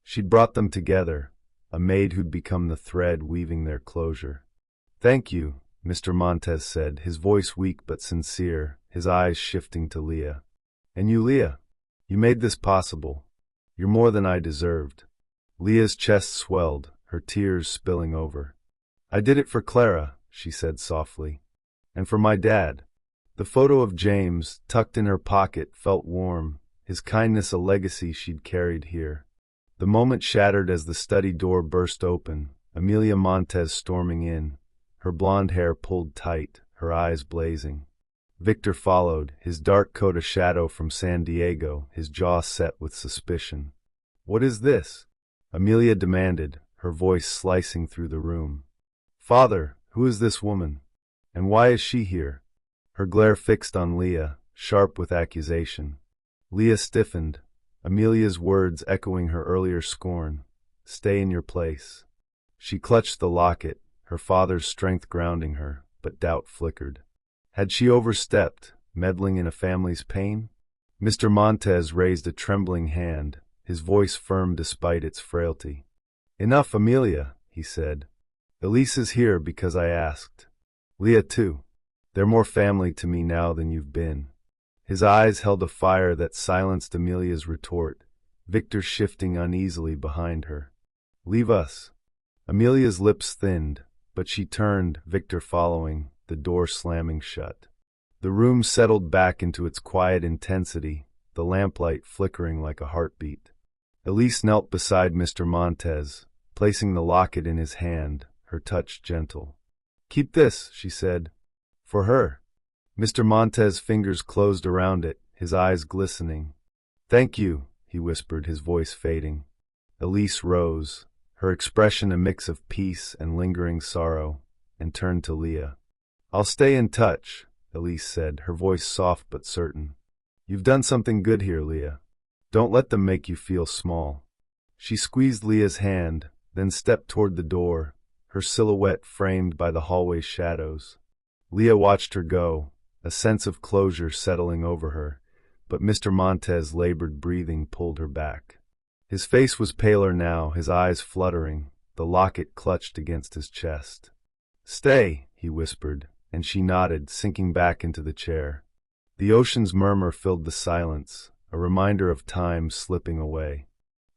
She'd brought them together, a maid who'd become the thread weaving their closure. Thank you, Mr. Montez said, his voice weak but sincere, his eyes shifting to Leah. And you, Leah, you made this possible. You're more than I deserved. Leah's chest swelled, her tears spilling over. I did it for Clara, she said softly. And for my dad. The photo of James, tucked in her pocket, felt warm, his kindness a legacy she'd carried here. The moment shattered as the study door burst open, Amelia Montez storming in, her blonde hair pulled tight, her eyes blazing. Victor followed, his dark coat a shadow from San Diego, his jaw set with suspicion. What is this? Amelia demanded, her voice slicing through the room. Father, who is this woman? And why is she here? Her glare fixed on Leah, sharp with accusation. Leah stiffened, Amelia's words echoing her earlier scorn. Stay in your place. She clutched the locket, her father's strength grounding her, but doubt flickered. Had she overstepped, meddling in a family's pain? Mr. Montez raised a trembling hand, his voice firm despite its frailty. Enough, Amelia, he said. Elise is here because I asked. Leah too. They're more family to me now than you've been. His eyes held a fire that silenced Amelia's retort, Victor shifting uneasily behind her. Leave us. Amelia's lips thinned, but she turned, Victor following, the door slamming shut. The room settled back into its quiet intensity, the lamplight flickering like a heartbeat. Elise knelt beside Mr. Montez, placing the locket in his hand, her touch gentle. Keep this, she said. For her. Mr. Montez's fingers closed around it, his eyes glistening. Thank you, he whispered, his voice fading. Elise rose, her expression a mix of peace and lingering sorrow, and turned to Leah. I'll stay in touch, Elise said, her voice soft but certain. You've done something good here, Leah. Don't let them make you feel small. She squeezed Leah's hand, then stepped toward the door, her silhouette framed by the hallway shadows. Leah watched her go, a sense of closure settling over her, but Mr. Montez's labored breathing pulled her back. His face was paler now, his eyes fluttering, the locket clutched against his chest. Stay, he whispered, and she nodded, sinking back into the chair. The ocean's murmur filled the silence, a reminder of time slipping away.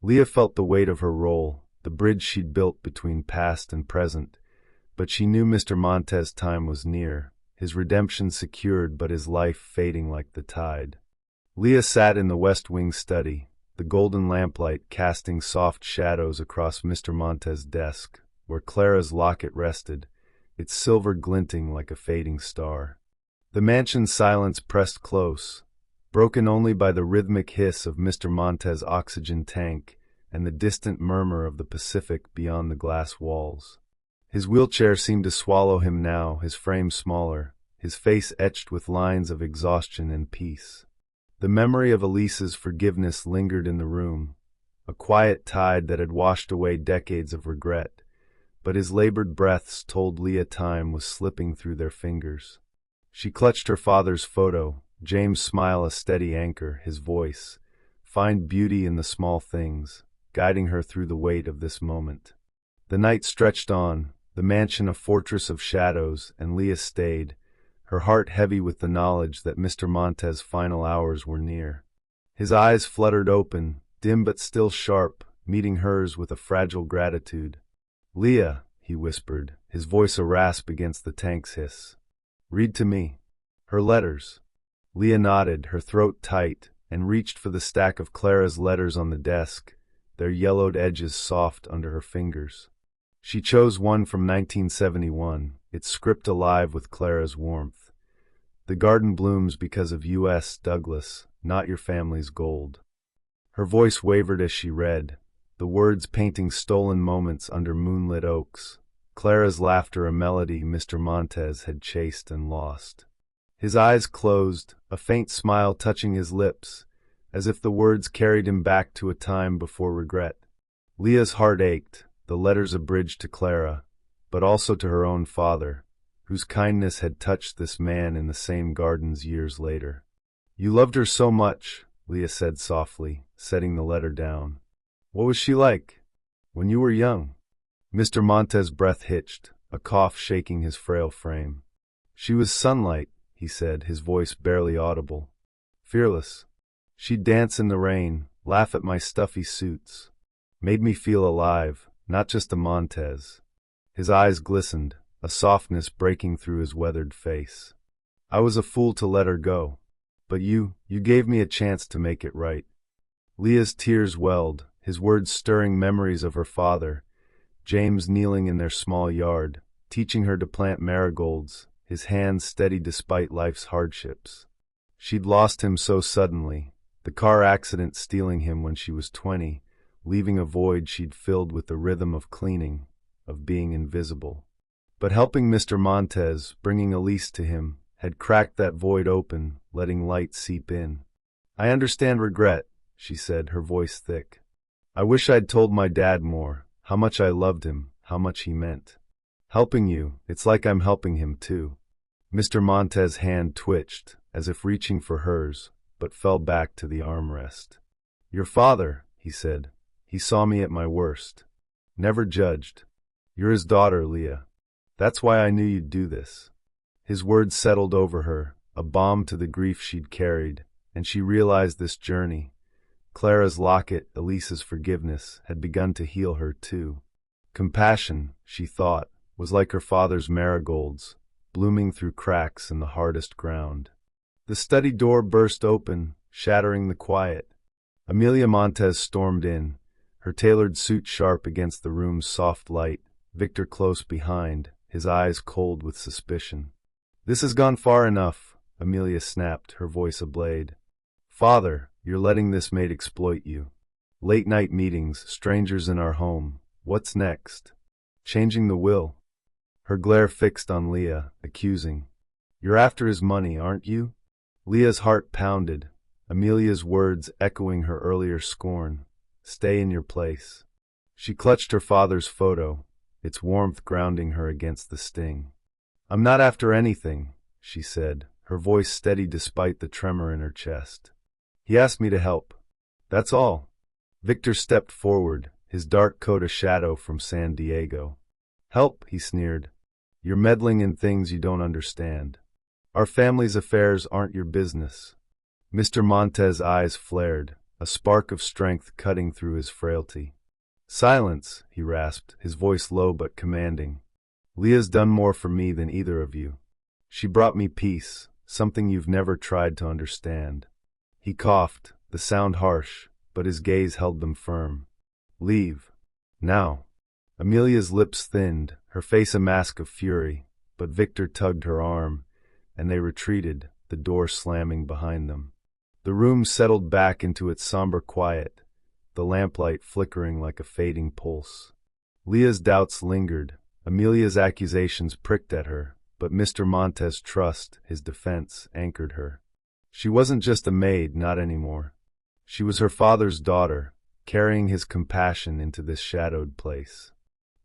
Leah felt the weight of her role, the bridge she'd built between past and present, but she knew Mr. Montez's time was near, his redemption secured but his life fading like the tide. Leah sat in the West Wing study, the golden lamplight casting soft shadows across Mr. Montez's desk, where Clara's locket rested, its silver glinting like a fading star. The mansion's silence pressed close, broken only by the rhythmic hiss of Mr. Montez's oxygen tank and the distant murmur of the Pacific beyond the glass walls. His wheelchair seemed to swallow him now, his frame smaller, his face etched with lines of exhaustion and peace. The memory of Elise's forgiveness lingered in the room, a quiet tide that had washed away decades of regret, but his labored breaths told Leah time was slipping through their fingers. She clutched her father's photo, James' smile a steady anchor, his voice, find beauty in the small things, guiding her through the weight of this moment. The night stretched on, the mansion a fortress of shadows, and Leah stayed, her heart heavy with the knowledge that Mr. Montez's final hours were near. His eyes fluttered open, dim but still sharp, meeting hers with a fragile gratitude. "Leah," he whispered, his voice a rasp against the tank's hiss. "Read to me." "Her letters." Leah nodded, her throat tight, and reached for the stack of Clara's letters on the desk, their yellowed edges soft under her fingers. She chose one from 1971, its script alive with Clara's warmth. "The garden blooms because of U.S. Douglas, not your family's gold." Her voice wavered as she read, the words painting stolen moments under moonlit oaks, Clara's laughter a melody Mr. Montez had chased and lost. His eyes closed, a faint smile touching his lips, as if the words carried him back to a time before regret. Leah's heart ached, the letters a bridge to Clara, but also to her own father, whose kindness had touched this man in the same gardens years later. "You loved her so much," Leah said softly, setting the letter down. "What was she like when you were young?" Mr. Montez's breath hitched, a cough shaking his frail frame. "She was sunlight," he said, his voice barely audible. "Fearless. She'd dance in the rain, laugh at my stuffy suits. Made me feel alive, not just a Montez." His eyes glistened, a softness breaking through his weathered face. "I was a fool to let her go. But you gave me a chance to make it right." Leah's tears welled, his words stirring memories of her father, James kneeling in their small yard, teaching her to plant marigolds, his hands steady despite life's hardships. She'd lost him so suddenly, the car accident stealing him when she was 20, leaving a void she'd filled with the rhythm of cleaning, of being invisible. But helping Mr. Montez, bringing Elise to him, had cracked that void open, letting light seep in. "I understand regret," she said, her voice thick. "I wish I'd told my dad more, how much I loved him, how much he meant. Helping you, it's like I'm helping him too." Mr. Montez's hand twitched, as if reaching for hers, but fell back to the armrest. "Your father," he said, "he saw me at my worst. Never judged. You're his daughter, Leah. That's why I knew you'd do this." His words settled over her, a balm to the grief she'd carried, and she realized this journey, Clara's locket, Elise's forgiveness, had begun to heal her too. Compassion, she thought, was like her father's marigolds, blooming through cracks in the hardest ground. The study door burst open, shattering the quiet. Amelia Montez stormed in, her tailored suit sharp against the room's soft light, Victor close behind, his eyes cold with suspicion. "This has gone far enough," Amelia snapped, her voice a blade. "Father, you're letting this maid exploit you. Late-night meetings, strangers in our home. What's next? Changing the will?" Her glare fixed on Leah, accusing. "You're after his money, aren't you?" Leah's heart pounded, Amelia's words echoing her earlier scorn. "Stay in your place." She clutched her father's photo, its warmth grounding her against the sting. "I'm not after anything," she said, her voice steady despite the tremor in her chest. "He asked me to help. That's all." Victor stepped forward, his dark coat a shadow from San Diego. "Help," he sneered. "You're meddling in things you don't understand. Our family's affairs aren't your business." Mr. Montez's eyes flared, a spark of strength cutting through his frailty. "Silence," he rasped, his voice low but commanding. "Leah's done more for me than either of you. She brought me peace, something you've never tried to understand." He coughed, the sound harsh, but his gaze held them firm. "Leave. Now." Amelia's lips thinned, her face a mask of fury, but Victor tugged her arm, and they retreated, the door slamming behind them. The room settled back into its somber quiet, the lamplight flickering like a fading pulse. Leah's doubts lingered, Amelia's accusations pricked at her, but Mr. Montez's trust, his defense, anchored her. She wasn't just a maid, not anymore. She was her father's daughter, carrying his compassion into this shadowed place.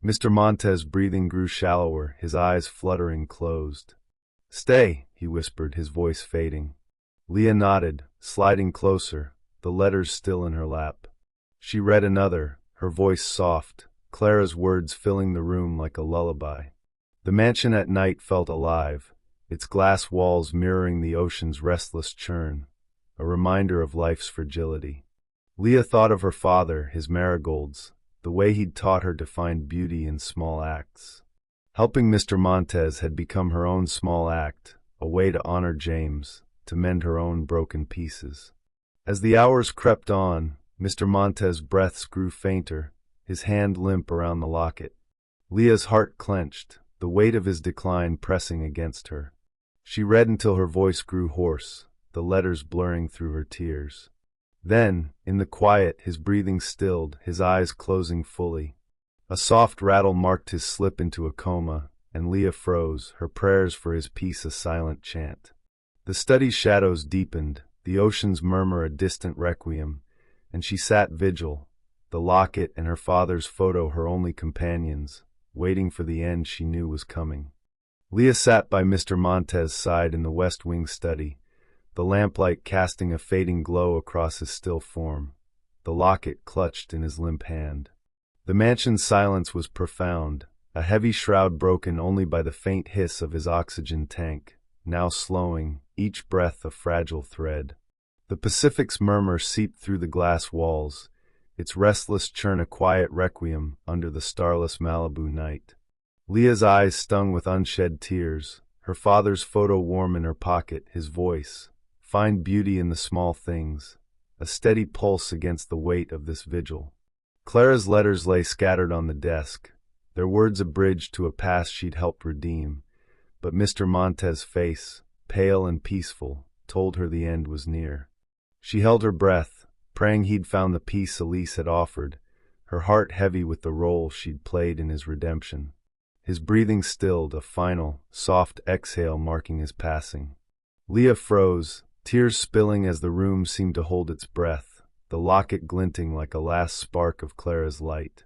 Mr. Montez's breathing grew shallower, his eyes fluttering closed. "Stay," he whispered, his voice fading. Leah nodded, sliding closer, the letters still in her lap. She read another, her voice soft, Clara's words filling the room like a lullaby. The mansion at night felt alive, its glass walls mirroring the ocean's restless churn, a reminder of life's fragility. Leah thought of her father, his marigolds, the way he'd taught her to find beauty in small acts. Helping Mr. Montez had become her own small act, a way to honor James, to mend her own broken pieces. As the hours crept on, Mr. Montez's breaths grew fainter, his hand limp around the locket. Leah's heart clenched, the weight of his decline pressing against her. She read until her voice grew hoarse, the letters blurring through her tears. Then, in the quiet, his breathing stilled, his eyes closing fully. A soft rattle marked his slip into a coma, and Leah froze, her prayers for his peace a silent chant. The study's shadows deepened, the ocean's murmur a distant requiem, and she sat vigil, the locket and her father's photo her only companions, waiting for the end she knew was coming. Leah sat by Mr. Montez's side in the West Wing study, the lamplight casting a fading glow across his still form, the locket clutched in his limp hand. The mansion's silence was profound, a heavy shroud broken only by the faint hiss of his oxygen tank, now slowing, each breath a fragile thread. The Pacific's murmur seeped through the glass walls, its restless churn a quiet requiem under the starless Malibu night. Leah's eyes stung with unshed tears, her father's photo warm in her pocket, his voice, "Find beauty in the small things," a steady pulse against the weight of this vigil. Clara's letters lay scattered on the desk, their words a bridge to a past she'd helped redeem, but Mr. Montez's face, pale and peaceful, told her the end was near. She held her breath, praying he'd found the peace Elise had offered, her heart heavy with the role she'd played in his redemption. His breathing stilled, a final, soft exhale marking his passing. Leah froze, tears spilling as the room seemed to hold its breath, the locket glinting like a last spark of Clara's light.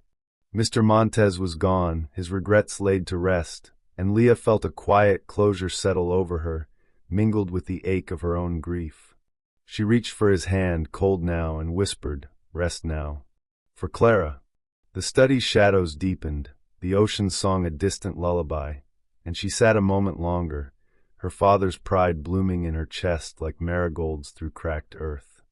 Mr. Montez was gone, his regrets laid to rest, and Leah felt a quiet closure settle over her, mingled with the ache of her own grief. She reached for his hand, cold now, and whispered, "Rest now." For Clara. The study's shadows deepened, the ocean song a distant lullaby, and she sat a moment longer, her father's pride blooming in her chest like marigolds through cracked earth.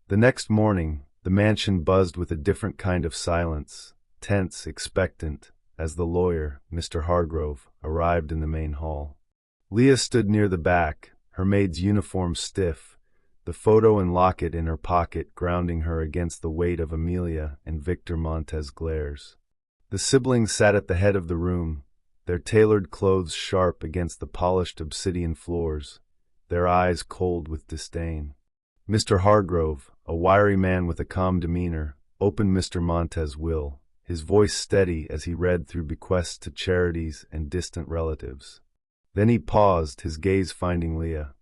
The next morning, the mansion buzzed with a different kind of silence, tense, expectant, as the lawyer, Mr. Hargrove, arrived in the main hall. Leah stood near the back, her maid's uniform stiff, the photo and locket in her pocket grounding her against the weight of Amelia and Victor Montez's glares. The siblings sat at the head of the room, their tailored clothes sharp against the polished obsidian floors, their eyes cold with disdain. Mr. Hargrove, a wiry man with a calm demeanor, opened Mr. Montez's will, his voice steady as he read through bequests to charities and distant relatives. Then he paused, his gaze finding Leah.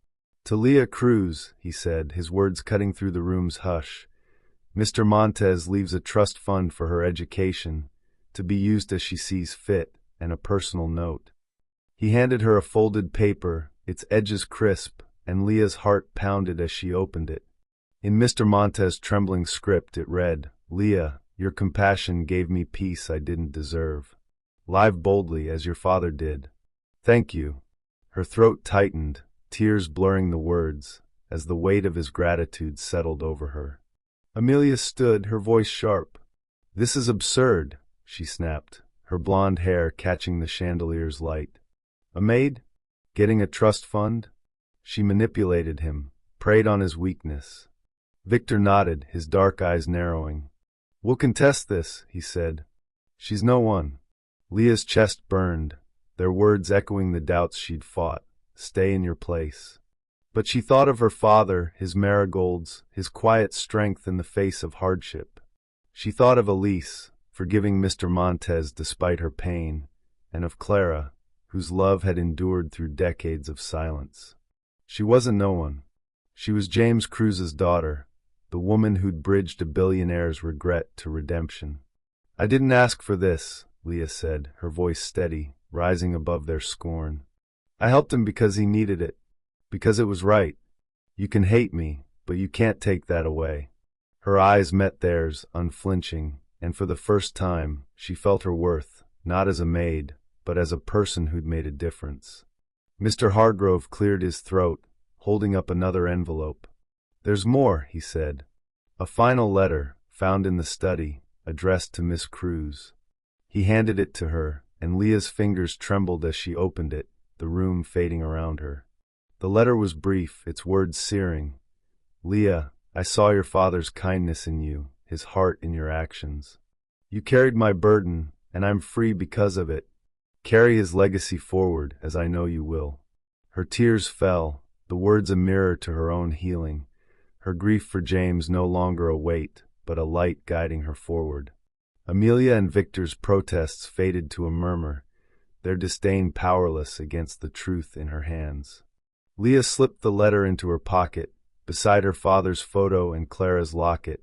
"To Leah Cruz," he said, his words cutting through the room's hush, "Mr. Montez leaves a trust fund for her education, to be used as she sees fit, and a personal note." He handed her a folded paper, its edges crisp, and Leah's heart pounded as she opened it. In Mr. Montez's trembling script it read, "Leah, your compassion gave me peace I didn't deserve. Live boldly as your father did. Thank you." Her throat tightened, tears blurring the words, as the weight of his gratitude settled over her. Amelia stood, her voice sharp. "This is absurd," she snapped, her blonde hair catching the chandelier's light. "A maid? Getting a trust fund?" She manipulated him, preyed on his weakness. Victor nodded, his dark eyes narrowing. "We'll contest this," he said. "She's no one." Leah's chest burned, their words echoing the doubts she'd fought. stay in your place. But she thought of her father, his marigolds, his quiet strength in the face of hardship. She thought of Elise, forgiving Mr. Montez despite her pain, and of Clara, whose love had endured through decades of silence. She wasn't no one. She was James Cruz's daughter, the woman who'd bridged a billionaire's regret to redemption. "I didn't ask for this," Leah said, her voice steady, rising above their scorn. "I helped him because he needed it, because it was right. You can hate me, but you can't take that away." Her eyes met theirs, unflinching, and for the first time, she felt her worth, not as a maid, but as a person who'd made a difference. Mr. Hargrove cleared his throat, holding up another envelope. "There's more," he said. "A final letter, found in the study, addressed to Miss Cruz." He handed it to her, and Leah's fingers trembled as she opened it, the room fading around her. The letter was brief, its words searing. "Leah, I saw your father's kindness in you, his heart in your actions. You carried my burden, and I'm free because of it. Carry his legacy forward, as I know you will." Her tears fell, the words a mirror to her own healing, her grief for James no longer a weight, but a light guiding her forward. Amelia and Victor's protests faded to a murmur, their disdain powerless against the truth in her hands. Leah slipped the letter into her pocket, beside her father's photo and Clara's locket,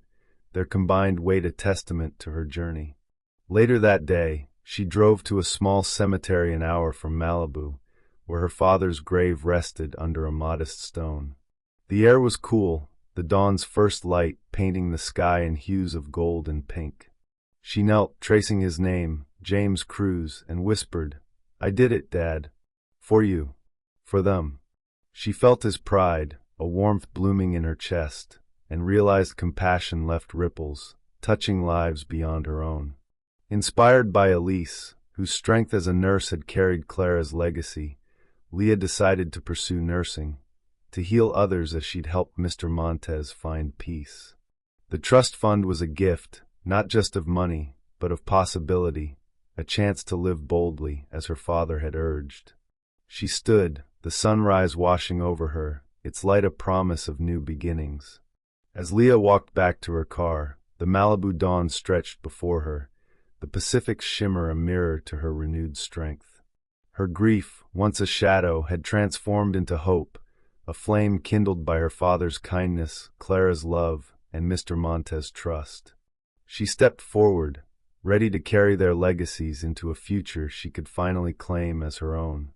their combined weight a testament to her journey. Later that day, she drove to a small cemetery an hour from Malibu, where her father's grave rested under a modest stone. The air was cool, the dawn's first light painting the sky in hues of gold and pink. She knelt, tracing his name, James Cruz, and whispered, "I did it, Dad. For you. For them." She felt his pride, a warmth blooming in her chest, and realized compassion left ripples, touching lives beyond her own. Inspired by Elise, whose strength as a nurse had carried Clara's legacy, Leah decided to pursue nursing, to heal others as she'd helped Mr. Montez find peace. The trust fund was a gift, not just of money, but of possibility, a chance to live boldly, as her father had urged. She stood, the sunrise washing over her, its light a promise of new beginnings. As Leah walked back to her car, the Malibu dawn stretched before her, the Pacific's shimmer a mirror to her renewed strength. Her grief, once a shadow, had transformed into hope, a flame kindled by her father's kindness, Clara's love, and Mr. Montez's trust. She stepped forward, ready to carry their legacies into a future she could finally claim as her own.